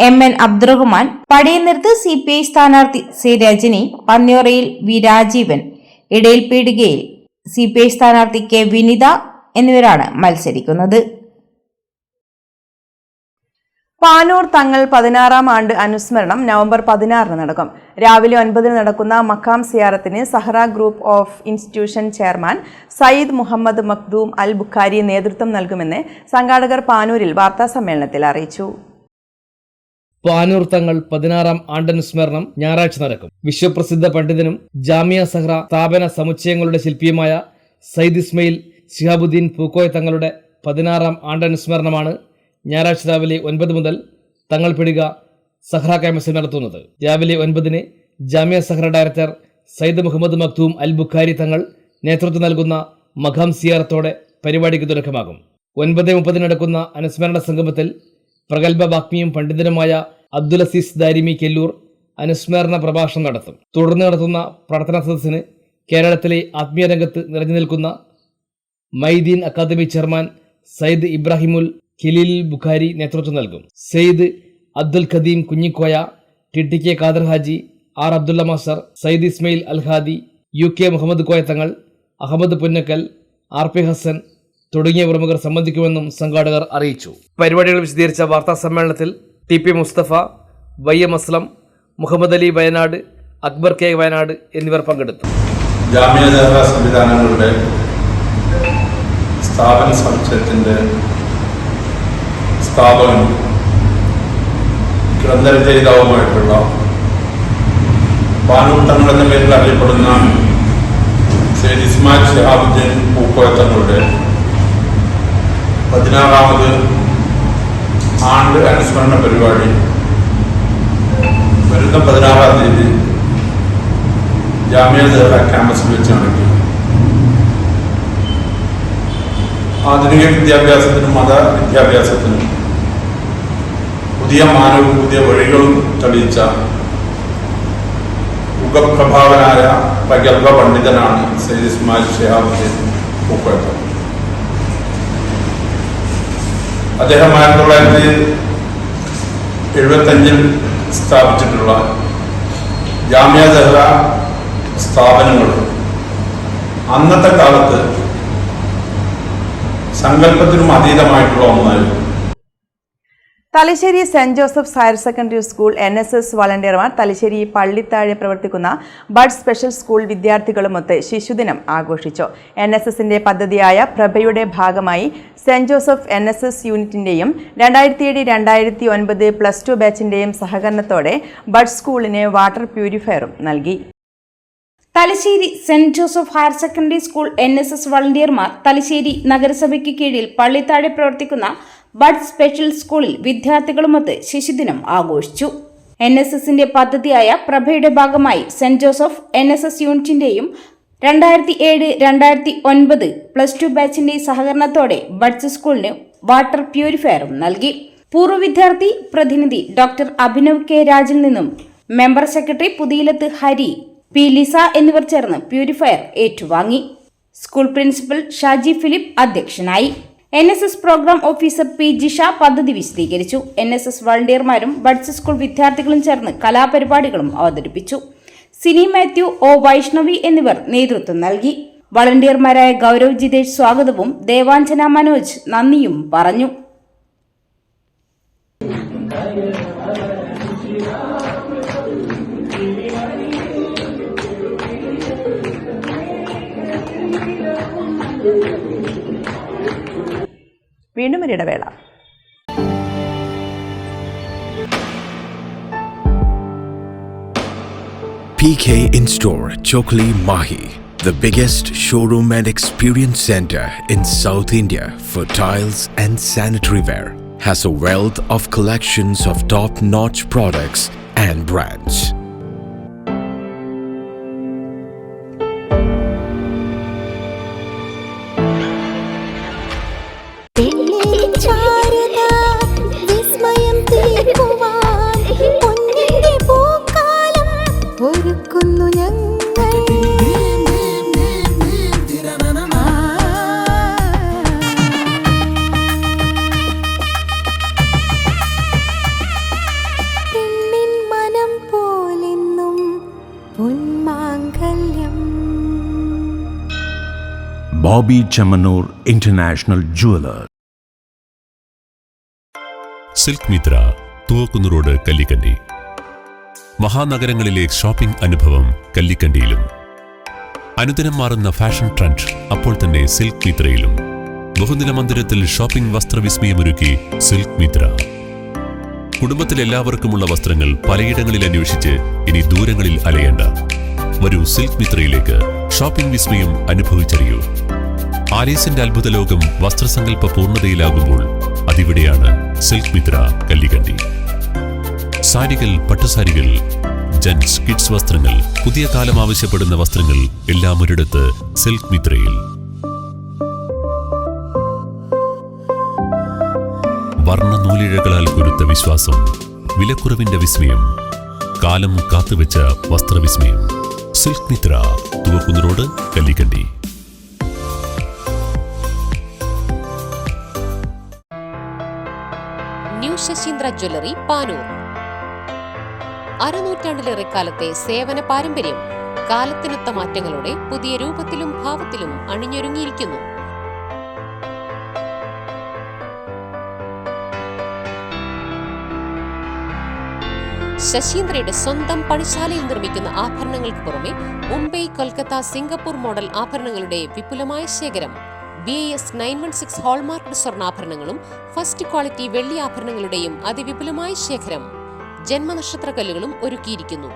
MN Abdurahman, പടിയന്നിടത്ത് CPI സ്ഥാനാർത്ഥി C രജനി, പന്നിയോറയിൽ V രാജീവൻ, ഇടയിൽ പീടികയിൽ CPI സ്ഥാനാർത്ഥി K വിനിത എന്നിവരാണ് മത്സരിക്കുന്നത്. പാനൂർ തങ്ങൾ 16-ാം ആണ്ട് അനുസ്മരണം നവംബർ 16 നടക്കും. രാവിലെ 9 നടക്കുന്ന മഖാം സിയാറത്തിന് Sahra group of institution chairman Sayyid Muhammad Makhdoom Al Bukhari നേതൃത്വം നൽകുമെന്ന് സംഘാടകർ പാനൂരിൽ വാർത്താസമ്മേളനത്തിൽ അറിയിച്ചു. പാനൂർ തങ്ങൾ 16-ാം ആണ്ടനുസ്മരണം ഞായറാഴ്ച നടക്കും. വിശ്വപ്രസിദ്ധ പണ്ഡിതനും ജാമിയ സഹ്റ സ്ഥാപന സമുച്ചയങ്ങളുടെ ശില്പിയുമായ സയ്യിദ് ഇസ്മയിൽ ശിഹാബുദ്ദീൻ പൂക്കോയ തങ്ങളുടെ 16-ാം ആണ്ടനുസ്മരണമാണ് ഞായറാഴ്ച രാവിലെ 9 മുതൽ തങ്ങൾപിടിക സഹ്റ ക്യാമ്പസിൽ നടത്തുന്നത്. രാവിലെ 9-ന് ജാമിയ സഹ്റ ഡയറക്ടർ സയ്യിദ് മുഹമ്മദ് മഖ്ദൂം അൽ ബുഖാരി തങ്ങൾ നേതൃത്വം നൽകുന്ന മഖാം സിയാറത്തോടെ പരിപാടിക്ക് തുടക്കമാകും. 9:30 നടക്കുന്ന അനുസ്മരണ സംഗമത്തിൽ പ്രഗത്ഭ വാഗ്മിയും പണ്ഡിതനുമായ അബ്ദുൽ അസീസ് ദാരിമി കെല്ലൂർ അനുസ്മരണ പ്രഭാഷണം നടത്തും. തുടർന്ന് നടത്തുന്ന പ്രാർത്ഥനാ സദസ്സിന് കേരളത്തിലെ ആത്മീയ രംഗത്ത് നിറഞ്ഞു നിൽക്കുന്ന മൈദീൻ അക്കാദമി ചെയർമാൻ സയ്യിദ് ഇബ്രാഹിമുൽ ഖലീൽ ബുഖാരി നേതൃത്വം നൽകും. Sayyid Abdul Khadeem Kunhikoya, TTK Khader Haji, R Abdulla master, Sayyid Ismail Al Hadi, UK Muhammad Koya Thangal, Ahmed Punnakkal, RP Hasan തുടങ്ങിയ പ്രമുഖർ സംബന്ധിക്കുമെന്നും സംഘാടകർ അറിയിച്ചു. പരിപാടികൾ വിശദീകരിച്ച വാർത്താ സമ്മേളനത്തിൽ TP Mustafa, YM Aslam, Muhammad Ali Wayanad, Akbar K Wayanad എന്നിവർ പങ്കെടുത്തു. ജാമിയ ദഹ്റ സംവിധാനങ്ങളുടെ സ്ഥാപന സമുച്ചയത്തിൻ്റെ സ്ഥാപകനും ഗ്രന്ഥരചയിതാവുമായിട്ടുള്ള പാനൂട്ടങ്ങൾ എന്ന പേരിൽ അറിയപ്പെടുന്ന സെയ്ദ് ഇസ്മായിൽ ശിഹാബുദ്ദീൻ പൂക്കോയത്തങ്ങളുടെ 16ാമത് ആണ്ട് അനുസ്മരണ പരിപാടി വരുന്ന 16-ാം തീയതി ജാമിയ ദഹ്റ ക്യാമ്പസിൽ വെച്ച് നടക്കും. ആധുനിക വിദ്യാഭ്യാസത്തിനും മത വിദ്യാഭ്യാസത്തിനും പുതിയ മാനവും പുതിയ വഴികളും തെളിയിച്ച യുഗപ്രഭാവനായ പ്രഗത്ഭ പണ്ഡിതനാണ് സെയ്ദ് ഇസ്മായിൽ ശിഹാബുദ്ദീൻ പൂക്കോയത്തൻ. അദ്ദേഹം 1975 സ്ഥാപിച്ചിട്ടുള്ള ജാമിയ ദഹ്റ സ്ഥാപനങ്ങൾ അന്നത്തെ കാലത്ത് സങ്കല്പത്തിനും അതീതമായിട്ടുള്ള ഒന്നായിരുന്നു. Thalassery saint Joseph's higher secondary school NSS വളണ്ടിയർമാർ തലശ്ശേരി പള്ളിത്താഴെ പ്രവർത്തിക്കുന്ന ബഡ് സ്പെഷ്യൽ സ്കൂൾ വിദ്യാർത്ഥികളുമൊത്ത് ശിശുദിനം ആഘോഷിച്ചു. NSSന്റെ പദ്ധതിയായ പ്രഭയുടെ ഭാഗമായി സെന്റ് ജോസഫ് NSS യൂണിറ്റിന്റെയും 2007-2009 +2 ബാച്ചിന്റെയും സഹകരണത്തോടെ ബഡ് സ്കൂളിന് വാട്ടർ പ്യൂരിഫയറും നൽകി. Thalassery saint Joseph higher secondary school NSS വളണ്ടിയർമാർ തലശ്ശേരി നഗരസഭയ്ക്ക് കീഴിൽ പള്ളിത്താഴെ പ്രവർത്തിക്കുന്ന ബഡ് സ്പെഷ്യൽ സ്കൂളിൽ വിദ്യാർത്ഥികളുമൊത്ത് ശിശുദിനം ആഘോഷിച്ചു. NSSന്റെ പദ്ധതിയായ പ്രഭയുടെ ഭാഗമായി സെന്റ് ജോസഫ് NSS യൂണിറ്റിന്റെയും 2007-2009 +2 ബാച്ചിന്റെ സഹകരണത്തോടെ ബഡ്സ് സ്കൂളിന് വാട്ടർ പ്യൂരിഫയറും നൽകി. പൂർവ്വ വിദ്യാർത്ഥി പ്രതിനിധി ഡോക്ടർ അഭിനവ് K രാജിൽ നിന്നും member secretary Puthiyilath Hari, P Lisa എന്നിവർ ചേർന്ന് പ്യൂരിഫയർ ഏറ്റുവാങ്ങി. സ്കൂൾ പ്രിൻസിപ്പൽ ഷാജി ഫിലിപ്പ് അധ്യക്ഷനായി. NSS programme officer P Jisha പദ്ധതി വിശദീകരിച്ചു. NSS വളണ്ടിയർമാരും ബഡ്സ് സ്കൂൾ വിദ്യാർത്ഥികളും ചേർന്ന് കലാപരിപാടികളും അവതരിപ്പിച്ചു. സിനി മാത്യു, O വൈഷ്ണവി എന്നിവർ നേതൃത്വം നൽകി. വളണ്ടിയർമാരായ ഗൗരവ് ജിതേഷ് സ്വാഗതവും ദേവാഞ്ജന മനോജ് നന്ദിയും പറഞ്ഞു. വീണ്ടും ഒരിടവേള. PK In-Store Chokli Mahi, the biggest showroom and experience center in South India for tiles and sanitary ware, has a wealth of collections of top-notch products and brands. Bobby Chamanur International Jeweler. Silk Mitra, Thuvakkunnu road, Kallikkandi. മഹാനഗരങ്ങളിലെ shopping അനുഭവം കല്ലിക്കണ്ടിയിലും. അനുദിനം മാറുന്ന fashion trend അപ്പോൾ തന്നെ silk മിത്രയിലും. ബഹുനില മന്ദിരത്തിൽ shopping വസ്ത്രവിസ്മയമൊരുക്കി silk Mitra. കുടുംബത്തിലെല്ലാവർക്കുമുള്ള വസ്ത്രങ്ങൾ പലയിടങ്ങളിൽ അന്വേഷിച്ച് ഇനി ദൂരങ്ങളിൽ അലയേണ്ട. വരൂ സിൽക്ക് മിത്രയിലേക്ക്. ഷോപ്പിംഗ് വിസ്മയം അനുഭവിച്ചറിയൂ. ആലീസിന്റെ അത്ഭുത ലോകം വസ്ത്രസങ്കല്പ പൂർണ്ണതയിലാകുമ്പോൾ അതിവിടെയാണ് സിൽക്ക് മിത്ര, കല്ലിക്കണ്ടി. സാരികൾ, പട്ടുസാരികൾ, ജെന്റ്സ്, കിഡ്സ് വസ്ത്രങ്ങൾ, പുതിയ കാലം ആവശ്യപ്പെടുന്ന വസ്ത്രങ്ങൾ എല്ലാം ഒരിടത്ത് സിൽക്ക് മിത്രയിൽ. വർണ്ണനൂലിഴകളാൽ കുരുത്ത വിശ്വാസം, വിലക്കുറവിന്റെ വിസ്മയം, കാലം കാത്തുവെച്ച വസ്ത്രവിസ്മയം. Silk Mitra, Thuvakkunnu road, Kallikkandi. New Sasheendra jewellery, Panoor. അരനൂറ്റാണ്ടിലേറെ കാലത്തെ സേവന പാരമ്പര്യം കാലത്തിനൊത്ത മാറ്റങ്ങളോടെ പുതിയ രൂപത്തിലും ഭാവത്തിലും അണിഞ്ഞൊരുങ്ങിയിരിക്കുന്നു. ശശീന്ദ്രയുടെ സ്വന്തം പണിശാലയിൽ നിർമ്മിക്കുന്ന ആഭരണങ്ങൾക്ക് പുറമെ മുംബൈ, കൊൽക്കത്ത, സിംഗപ്പൂർ മോഡൽ ആഭരണങ്ങളുടെ വിപുലമായ ശേഖരം. BIS 916 ഹോൾമാർക്ക് സ്വർണ്ണാഭരണങ്ങളും ഫസ്റ്റ് ക്വാളിറ്റി വെള്ളി ആഭരണങ്ങളുടെയും അതിവിപുലമായ ശേഖരം. ജന്മനക്ഷത്രക്കല്ലുകളും ഒരുക്കിയിരിക്കുന്നു.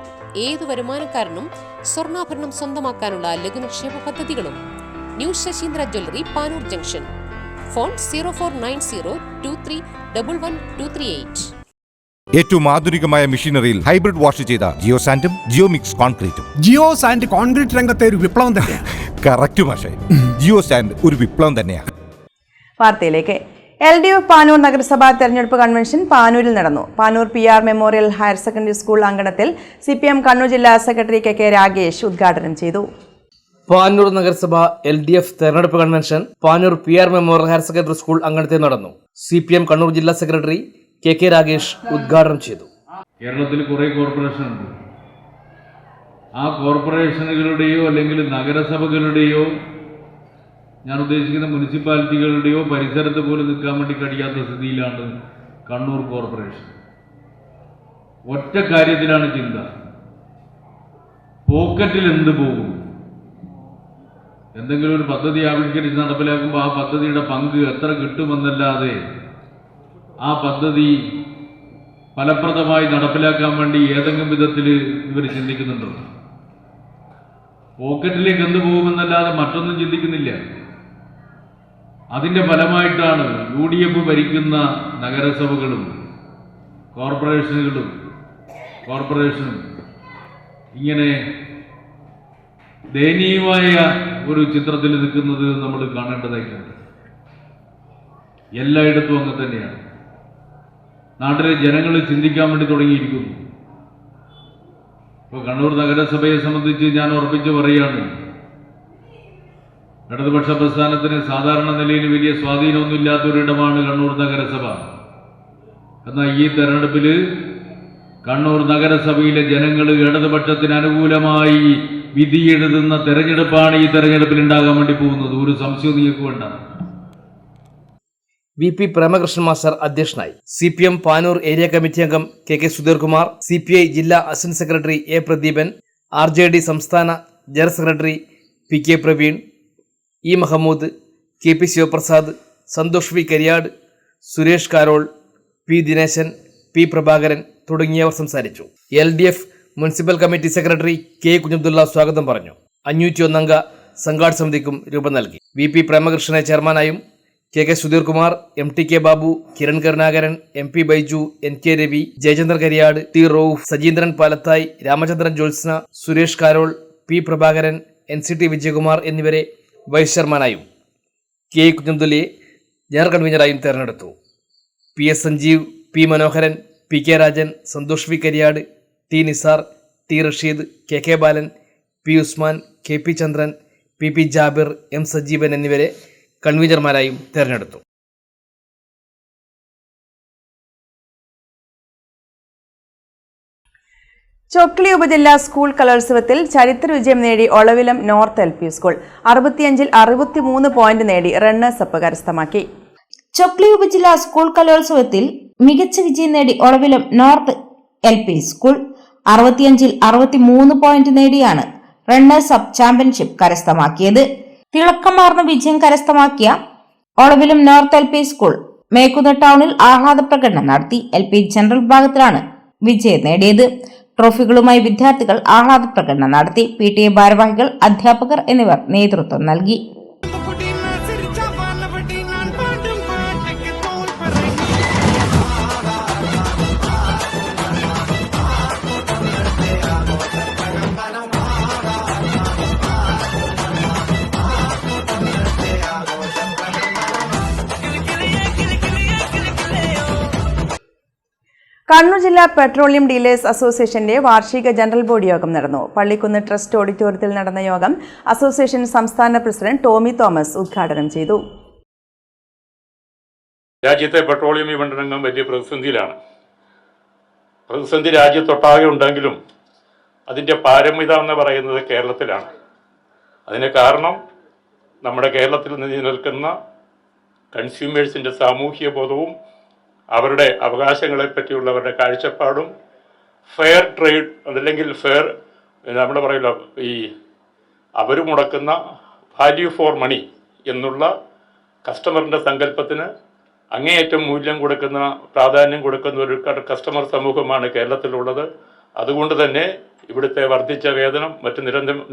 ഏതു വരുമാനക്കാരനും സ്വർണ്ണാഭരണം സ്വന്തമാക്കാനുള്ള ലഘുനിക്ഷേപ പദ്ധതികളും. New Sasheendra jewellery, Panoor junction. Phone 049023112238. ഏറ്റവും ആധുനികമായ മെഷീനറിയിൽ ഹൈബ്രിഡ് വാഷ് ചെയ്ത ജിയോ സാൻഡും ജിയോ മിക്സ് കോൺക്രീറ്റും. ജിയോ സാൻഡ് കോൺക്രീറ്റ് രംഗത്തെ ഒരു വിപ്ലവം തന്നെയാണ്. കറക്റ്റ് മാഷേ, ജിയോ സാൻഡ് ഒരു വിപ്ലവം തന്നെയാണ്. വാർത്തയിലേക്ക്. LDF പാനൂർ നഗരസഭാ തെരഞ്ഞെടുപ്പ് കൺവെൻഷൻ പാനൂരിൽ നടന്നു. Panoor PR memorial higher secondary school അങ്കണത്തിൽ CPM കണ്ണൂർ ജില്ലാ സെക്രട്ടറി KK രാഗേഷ് ഉദ്ഘാടനം ചെയ്തു. പാനൂർ നഗരസഭ LDF തെരഞ്ഞെടുപ്പ് convention Panoor PR memorial higher secondary school അങ്കണത്തിൽ നടന്നു. CPM കണ്ണൂർ ജില്ലാ സെക്രട്ടറി KK രാഗേഷ് ഉദ്ഘാടനം ചെയ്തു. കേരളത്തിൽ കുറേ കോർപ്പറേഷൻ ഉണ്ട്. ആ കോർപ്പറേഷനുകളുടെയോ അല്ലെങ്കിൽ നഗരസഭകളുടെയോ, ഞാൻ ഉദ്ദേശിക്കുന്ന മുനിസിപ്പാലിറ്റികളുടെയോ പരിസരത്ത് പോലും നിൽക്കാൻ വേണ്ടി കഴിയാത്ത സ്ഥിതിയിലാണ് കണ്ണൂർ കോർപ്പറേഷൻ. ഒറ്റ കാര്യത്തിലാണ് ചിന്ത, പോക്കറ്റിൽ എന്ത് പോകും. എന്തെങ്കിലും ഒരു പദ്ധതി ആവിഷ്കരിച്ച് നടപ്പിലാക്കുമ്പോൾ ആ പദ്ധതിയുടെ പങ്ക് എത്ര കിട്ടുമെന്നല്ലാതെ ആ പദ്ധതി ഫലപ്രദമായി നടപ്പിലാക്കാൻ വേണ്ടി ഏതെങ്കിലും വിധത്തിൽ ഇവർ ചിന്തിക്കുന്നുണ്ടോ? പോക്കറ്റിലേക്ക് എന്ത് പോകുമെന്നല്ലാതെ മറ്റൊന്നും ചിന്തിക്കുന്നില്ല. അതിൻ്റെ ഫലമായിട്ടാണ് UDF ഭരിക്കുന്ന നഗരസഭകളും കോർപ്പറേഷനും ഇങ്ങനെ ദയനീയമായ ഒരു ചിത്രത്തിൽ നിൽക്കുന്നത് നമ്മൾ കാണേണ്ടതായിട്ടുണ്ട്. എല്ലായിടത്തും അങ്ങനെ തന്നെയാണ്. നാട്ടിലെ ജനങ്ങൾ ചിന്തിക്കാൻ വേണ്ടി തുടങ്ങിയിരിക്കുന്നു. ഇപ്പോൾ കണ്ണൂർ നഗരസഭയെ സംബന്ധിച്ച് ഞാൻ ഉറപ്പിച്ച് പറയുകയാണ്, ഇടതുപക്ഷ പ്രസ്ഥാനത്തിന് സാധാരണ നിലയിൽ വലിയ സ്വാധീനമൊന്നുമില്ലാത്തൊരിടമാണ് കണ്ണൂർ നഗരസഭ. എന്നാൽ ഈ തെരഞ്ഞെടുപ്പിൽ കണ്ണൂർ നഗരസഭയിലെ ജനങ്ങൾ ഇടതുപക്ഷത്തിന് അനുകൂലമായി വിധിയെഴുതുന്ന തെരഞ്ഞെടുപ്പാണ് ഈ തെരഞ്ഞെടുപ്പിൽ ഉണ്ടാകാൻ വേണ്ടി പോകുന്നത്. ഒരു സംശയവും നിങ്ങൾക്ക് വേണ്ട. VP പ്രേമകൃഷ്ണൻ മാസ്റ്റർ അധ്യക്ഷനായി. CPM പാനൂർ ഏരിയ കമ്മിറ്റി അംഗം KK സുധീർകുമാർ, CPI ജില്ലാ assistant secretary A Pradeepan, RJD സംസ്ഥാന general secretary PK Praveen, E Mahamood, KP Sivaprasad, Santhosh V Kariyad, Suresh Karol, P Dineshan, P Prabhakaran തുടങ്ങിയവർ സംസാരിച്ചു. LDF municipal committee secretary K Kunhabdulla സ്വാഗതം പറഞ്ഞു. 501 അംഗ സംഘാടക സമിതിക്കും രൂപം നൽകി. VP പ്രേമകൃഷ്ണനെ ചെയർമാനായും KK Sudheerkumar, MTK Babu, Kiran Karunakaran, MP Baiju, NK Ravi, Jayachandra Kariyad, T Rauf, Sajeendran Palathayi, Ramachandran Jyotsna, Suresh Karol, P Prabhakaran, NCT Vijayakumar എന്നിവരെ വൈസ് ചെയർമാനായും K കുഞ്ഞബ്ദുല്ലയെ ജനറൽ കൺവീനറായും തെരഞ്ഞെടുത്തു. PS സഞ്ജീവ്, P മനോഹരൻ, PK Rajan, Santhosh V Kariyad, T Nisar, T Rasheed, KK ബാലൻ, P ഉസ്മാൻ, KP ചന്ദ്രൻ, PP ജാബിർ, M സജീവൻ എന്നിവരെ കൺവീനർമാരായും തെരഞ്ഞെടുത്തു. ചൊക്ലി ഉപജില്ലാ സ്കൂൾ കലോത്സവത്തിൽ ചരിത്ര വിജയം നേടി ഒളവിലം നോർത്ത് LP സ്കൂൾ. 65-ൽ 63 പോയിന്റ് നേടി റണ്ണേഴ്സ് അപ്പ് കരസ്ഥമാക്കി. ചൊക്ലി ഉപജില്ലാ സ്കൂൾ കലോത്സവത്തിൽ മികച്ച വിജയം നേടി ഒളവിലം നോർത്ത് LP സ്കൂൾ 65-ൽ 63 പോയിന്റ് നേടിയാണ് റണ്ണേഴ്സ് അപ്പ് ചാമ്പ്യൻഷിപ്പ് കരസ്ഥമാക്കിയത്. തിളക്കമാർന്ന വിജയം കരസ്ഥമാക്കിയ Olavilam north LP school Mekkunna ടൗണിൽ ആഹ്ലാദ പ്രകടനം നടത്തി. LP ജനറൽ വിഭാഗത്തിലാണ് വിജയം നേടിയത്. ട്രോഫികളുമായി വിദ്യാർത്ഥികൾ ആഹ്ലാദ പ്രകടനം നടത്തി. PTA ഭാരവാഹികൾ, അധ്യാപകർ എന്നിവർ നേതൃത്വം നൽകി. കണ്ണൂർ ജില്ലാ പെട്രോളിയം ഡീലേഴ്സ് അസോസിയേഷന്റെ വാർഷിക ജനറൽ ബോഡി യോഗം നടന്നു. പള്ളിക്കുന്ന് ട്രസ്റ്റ് ഓഡിറ്റോറിയത്തിൽ നടന്ന യോഗം അസോസിയേഷൻ സംസ്ഥാന പ്രസിഡന്റ് ടോമി തോമസ് ഉദ്ഘാടനം ചെയ്തു. രാജ്യത്തെ പെട്രോളിയം വിപണന രംഗം വലിയ പ്രതിസന്ധിയിലാണ്. പ്രതിസന്ധി രാജ്യത്തൊട്ടാകെ ഉണ്ടെങ്കിലും അതിൻ്റെ പാരമ്യത എന്ന് പറയുന്നത് കേരളത്തിലാണ്. അതിന് കാരണം നമ്മുടെ കേരളത്തിൽ നിലനിൽക്കുന്ന കൺസ്യൂമേഴ്സിൻ്റെ സാമൂഹ്യ ബോധവും അവരുടെ അവകാശങ്ങളെപ്പറ്റിയുള്ളവരുടെ കാഴ്ചപ്പാടും ഫെയർ ട്രേഡ് അതല്ലെങ്കിൽ ഫെയർ നമ്മുടെ പറയില്ല ഈ അവർ മുടക്കുന്ന വാല്യൂ ഫോർ മണി എന്നുള്ള കസ്റ്റമറിൻ്റെ സങ്കല്പത്തിന് അങ്ങേയറ്റം മൂല്യം കൊടുക്കുന്ന പ്രാധാന്യം കൊടുക്കുന്ന ഒരു കസ്റ്റമർ സമൂഹമാണ് കേരളത്തിലുള്ളത്. അതുകൊണ്ട് തന്നെ ഇവിടുത്തെ വർദ്ധിച്ച വേതനം മറ്റ്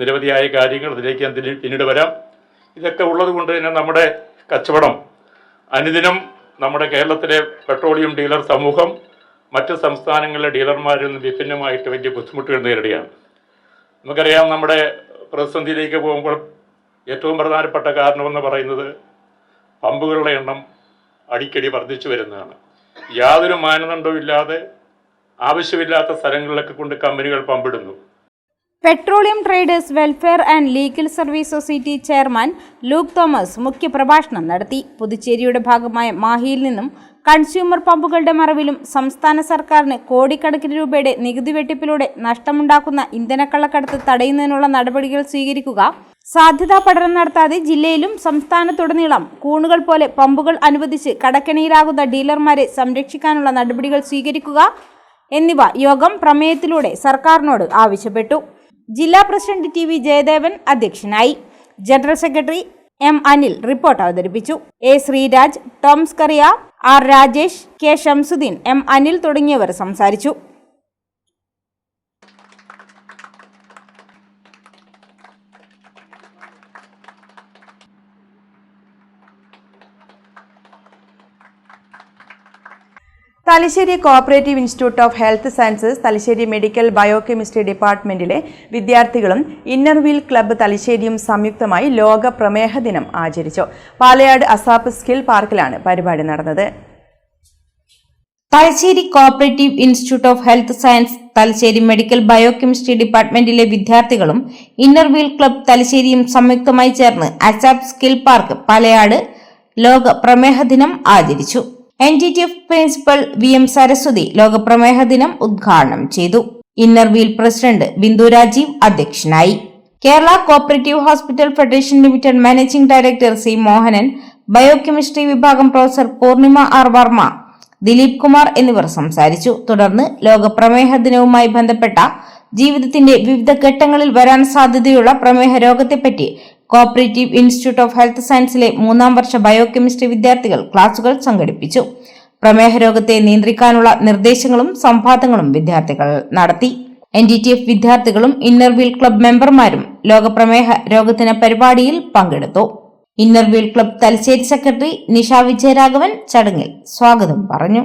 നിരവധിയായ കാര്യങ്ങൾ അതിലേക്ക് ഞാൻ പിന്നീട് വരാം. ഇതൊക്കെ ഉള്ളത് കൊണ്ട് തന്നെ നമ്മുടെ കച്ചവടം അനുദിനം നമ്മുടെ കേരളത്തിലെ പെട്രോളിയം ഡീലർ സമൂഹം മറ്റ് സംസ്ഥാനങ്ങളിലെ ഡീലർമാരിൽ നിന്ന് വിഭിന്നമായിട്ട് വലിയ ബുദ്ധിമുട്ടുകൾ നേരിടുകയാണ്. നമുക്കറിയാം, നമ്മുടെ പ്രതിസന്ധിയിലേക്ക് പോകുമ്പോൾ ഏറ്റവും പ്രധാനപ്പെട്ട കാരണമെന്ന് പറയുന്നത് പമ്പുകളുടെ എണ്ണം അടിക്കടി വർദ്ധിച്ചു വരുന്നതാണ്. യാതൊരു മാനദണ്ഡവും ഇല്ലാതെ ആവശ്യമില്ലാത്ത സ്ഥലങ്ങളിലൊക്കെ കൊണ്ട് കമ്പനികൾ പമ്പിടുന്നു. Petroleum traders welfare and legal service society chairman Luke Thomas മുഖ്യപ്രഭാഷണം നടത്തി. പുതുച്ചേരിയുടെ ഭാഗമായ മാഹിയിൽ നിന്നും കൺസ്യൂമർ പമ്പുകളുടെ മറവിലും സംസ്ഥാന സർക്കാരിന് കോടിക്കണക്കിന് രൂപയുടെ നികുതി വെട്ടിപ്പിലൂടെ നഷ്ടമുണ്ടാക്കുന്ന ഇന്ധനക്കള്ളക്കടത്ത് തടയുന്നതിനുള്ള നടപടികൾ സ്വീകരിക്കുക, സാധ്യതാ പഠനം നടത്താതെ ജില്ലയിലും സംസ്ഥാനത്തുടനീളം കൂണുകൾ പോലെ പമ്പുകൾ അനുവദിച്ച് കടക്കെണിയിലാകുന്ന ഡീലർമാരെ സംരക്ഷിക്കാനുള്ള നടപടികൾ സ്വീകരിക്കുക എന്നിവ യോഗം പ്രമേയത്തിലൂടെ സർക്കാരിനോട് ആവശ്യപ്പെട്ടു. ജില്ലാ പ്രസിഡന്റ് ടി വി ജയദേവൻ അധ്യക്ഷനായി. General secretary M Anil report അവതരിപ്പിച്ചു. A Sreeraj, Toms Kuriya, R Rajesh, K Shamsuddeen, M Anil തുടങ്ങിയവർ സംസാരിച്ചു. Thalassery cooperative institute of health sciences, Thalassery medical biochemistry ഡിപ്പാർട്ട്മെന്റിലെ വിദ്യാർത്ഥികളും ഇന്നർ വീൽ ക്ലബ്ബ് തലശ്ശേരിയും സംയുക്തമായി ലോക പ്രമേഹ ദിനം ആചരിച്ചു. പാലയാട് അസാപ്പ് സ്കിൽ പാർക്കിലാണ് പരിപാടി നടന്നത്. Thalassery cooperative institute of health science, Thalassery medical biochemistry ഡിപ്പാർട്ട്മെന്റിലെ വിദ്യാർത്ഥികളും ഇന്നർ വീൽ ക്ലബ്ബ് തലശ്ശേരിയും സംയുക്തമായി ചേർന്ന് അസാപ്പ് സ്കിൽ പാർക്ക് പാലയാട് ലോക പ്രമേഹ ദിനം ആചരിച്ചു. NTTF പ്രിൻസിപ്പൽ VM സരസ്വതി ലോക പ്രമേഹ ദിനം ഉദ്ഘാടനം ചെയ്തു. Inner wheel president Bindu Rajeev അധ്യക്ഷനായി. Kerala cooperative hospital federation limited managing director C Mohanan, biochemistry വിഭാഗം പ്രൊഫസർ പൂർണിമ R വർമ്മ, ദിലീപ് കുമാർ എന്നിവർ സംസാരിച്ചു. തുടർന്ന് ലോക പ്രമേഹ ദിനവുമായി ബന്ധപ്പെട്ട ജീവിതത്തിന്റെ വിവിധ ഘട്ടങ്ങളിൽ വരാൻ സാധ്യതയുള്ള പ്രമേഹ രോഗത്തെപ്പറ്റി കോഓപ്പറേറ്റീവ് ഇൻസ്റ്റിറ്റ്യൂട്ട് ഓഫ് ഹെൽത്ത് സയൻസിലെ 3ാം വർഷ ബയോകെമിസ്ട്രി വിദ്യാർത്ഥികൾ ക്ലാസുകൾ സംഘടിപ്പിച്ചു. പ്രമേഹ രോഗത്തെ നിയന്ത്രിക്കാനുള്ള നിർദ്ദേശങ്ങളും സംവാദങ്ങളും വിദ്യാർത്ഥികൾ നടത്തി. NTTF വിദ്യാർത്ഥികളും ഇന്നർ വീൽ ക്ലബ്ബ് മെമ്പർമാരും ലോക പ്രമേഹ രോഗദിന പരിപാടിയിൽ പങ്കെടുത്തു. Inner wheel club Thalassery secretary Nisha Vijayaraghavan ചടങ്ങിൽ സ്വാഗതം പറഞ്ഞു.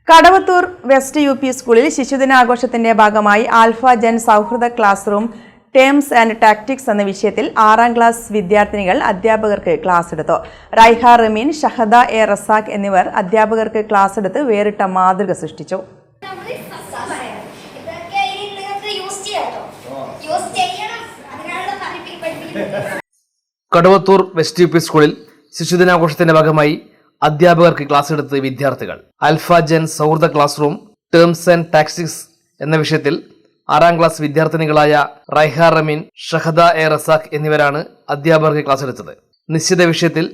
കടവത്തൂർ വെസ്റ്റ് UP സ്കൂളിൽ ശിശുദിനാഘോഷത്തിന്റെ ഭാഗമായി ആൽഫ ജൻ സൗഹൃദ class room terms and tactics എന്ന വിഷയത്തിൽ 6ാം ക്ലാസ് വിദ്യാർത്ഥിനികൾ അധ്യാപകർക്ക് ക്ലാസ് എടുത്തു. റൈഹ റമീൻ, ഷഹദ എ റസാഖ് എന്നിവർ അധ്യാപകർക്ക് ക്ലാസ് എടുത്ത് വേറിട്ട മാതൃക സൃഷ്ടിച്ചു. കടവത്തൂർ വെസ്റ്റ് UP സ്കൂളിൽ ശിശുദിനാഘോഷത്തിന്റെ ഭാഗമായി അധ്യാപകർക്ക് ക്ലാസ് എടുത്ത് വിദ്യാർത്ഥികൾ. ആൽഫ ജൻ സൗഹൃദ class room terms and tactics എന്ന വിഷയത്തിൽ 6ാം ക്ലാസ് വിദ്യാർത്ഥിനികളായ റൈഹ റമീൻ, ഷഹദ എ റസാഖ് എന്നിവരാണ് അധ്യാപകർക്ക് ക്ലാസ് എടുത്തത്. നിശ്ചിത വിഷയത്തിൽ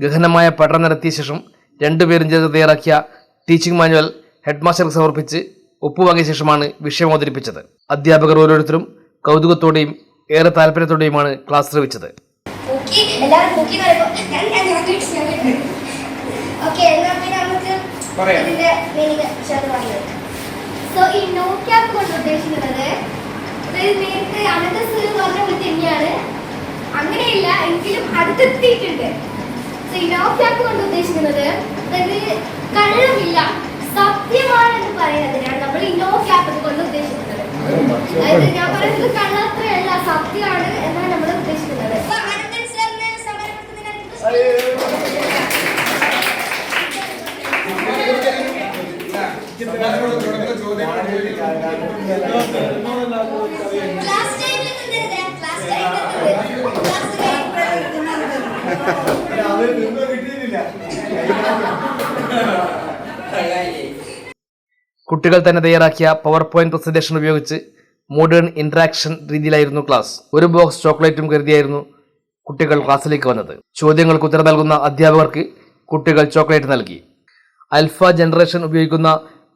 ഗഹനമായ പഠനം നടത്തിയ ശേഷം രണ്ടുപേരും ചേർന്ന് തയ്യാറാക്കിയ ടീച്ചിംഗ് മാനുവൽ ഹെഡ്മാസ്റ്റർക്ക് സമർപ്പിച്ച് ഒപ്പുവാങ്ങിയ ശേഷമാണ് വിഷയം അവതരിപ്പിച്ചത്. അധ്യാപകർ ഓരോരുത്തരും കൗതുകത്തോടെയും ഏറെ താല്പര്യത്തോടെയുമാണ് ക്ലാസ് ശ്രവിച്ചത്. ഈ നോ ക്യാപ്പ് കൊണ്ട് ഉദ്ദേശിക്കുന്നത് നേരത്തെ അനന്തസ് പറഞ്ഞ പോലെ തന്നെയാണ്, അങ്ങനെയില്ല എങ്കിലും അടുത്തെത്തിയിട്ടുണ്ട്. ഈ നോ ക്യാപ്പ് കൊണ്ട് ഉദ്ദേശിക്കുന്നത് കള്ളമില്ല, സത്യമാണെന്ന് പറയുന്നതിനാണ് നമ്മൾ ഈ നോ ക്യാപ്പ് കൊണ്ട് ഉദ്ദേശിക്കുന്നത്. അതായത് ഞാൻ പറയുന്നത് കള്ളത്രയല്ല, സത്യമാണ് എന്നാണ് നമ്മൾ ഉദ്ദേശിക്കുന്നത്. അനന്തൻ സാറിന് കുട്ടികൾ തന്നെ തയ്യാറാക്കിയ പവർ പോയിന്റ് പ്രസന്റേഷൻ ഉപയോഗിച്ച് മോഡേൺ ഇന്ററാക്ഷൻ രീതിയിലായിരുന്നു ക്ലാസ്. ഒരു ബോക്സ് ചോക്ലേറ്റും കരുതിയായിരുന്നു കുട്ടികൾ ക്ലാസ്സിലേക്ക് വന്നത്. ചോദ്യങ്ങൾക്ക് ഉത്തരം നൽകുന്ന അധ്യാപകർക്ക് കുട്ടികൾ ചോക്ലേറ്റ് നൽകി. ആൽഫ ജനറേഷൻ ഉപയോഗിക്കുന്ന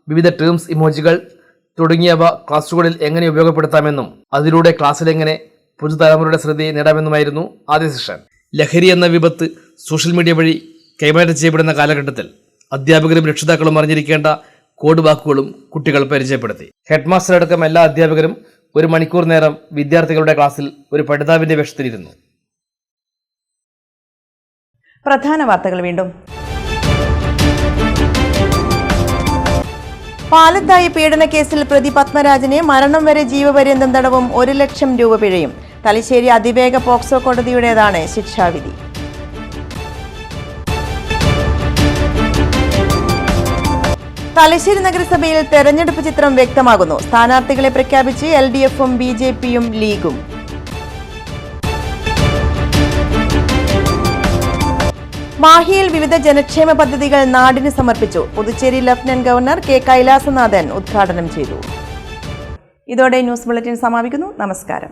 വിവിധ ടേംസ് ഇമോജികൾ തുടങ്ങിയവ ക്ലാസുകളിൽ എങ്ങനെ ഉപയോഗപ്പെടുത്താമെന്നും അതിലൂടെ ക്ലാസ്സിൽ എങ്ങനെ പുതുതലമുറയുടെ ശ്രദ്ധയെ നേടാമെന്നുമായിരുന്നു ആദ്യ സെഷൻ. ലഹരി എന്ന വിപത്ത് സോഷ്യൽ മീഡിയ വഴി കൈമാറ്റം ചെയ്യപ്പെടുന്ന കാലഘട്ടത്തിൽ അധ്യാപകരും രക്ഷിതാക്കളും അറിഞ്ഞിരിക്കേണ്ട കോഡ് വാക്കുകളും കുട്ടികൾ പരിചയപ്പെടുത്തി. ഹെഡ് മാസ്റ്റർ അടക്കം എല്ലാ അധ്യാപകരും 1 മണിക്കൂർ നേരം വിദ്യാർത്ഥികളുടെ ക്ലാസ്സിൽ ഒരു പഠിതാവിന്റെ വേഷത്തിലിരുന്നു. പ്രധാന വാർത്തകൾ വീണ്ടും. പാലത്തായി പീഡനക്കേസിൽ പ്രതി പത്മരാജനെ മരണം വരെ ജീവപര്യന്തം തടവും 1 ലക്ഷം രൂപ പിഴയും. തലശ്ശേരി അതിവേഗ പോക്സോ കോടതിയുടേതാണ് ശിക്ഷാവിധി. തലശ്ശേരി നഗരസഭയിൽ തെരഞ്ഞെടുപ്പ് ചിത്രം വ്യക്തമാകുന്നു. സ്ഥാനാർത്ഥികളെ പ്രഖ്യാപിച്ച് LDFും BJPയും ലീഗും. മാഹിയിൽ വിവിധ ജനക്ഷേമ പദ്ധതികൾ നാടിന് സമർപ്പിച്ചു. Puducherry lieutenant governor K. Kailasanathan ഉദ്ഘാടനം ചെയ്തു. ഇതോടെ ന്യൂസ് ബുള്ളറ്റിൻ സമാപിക്കുന്നു. നമസ്കാരം.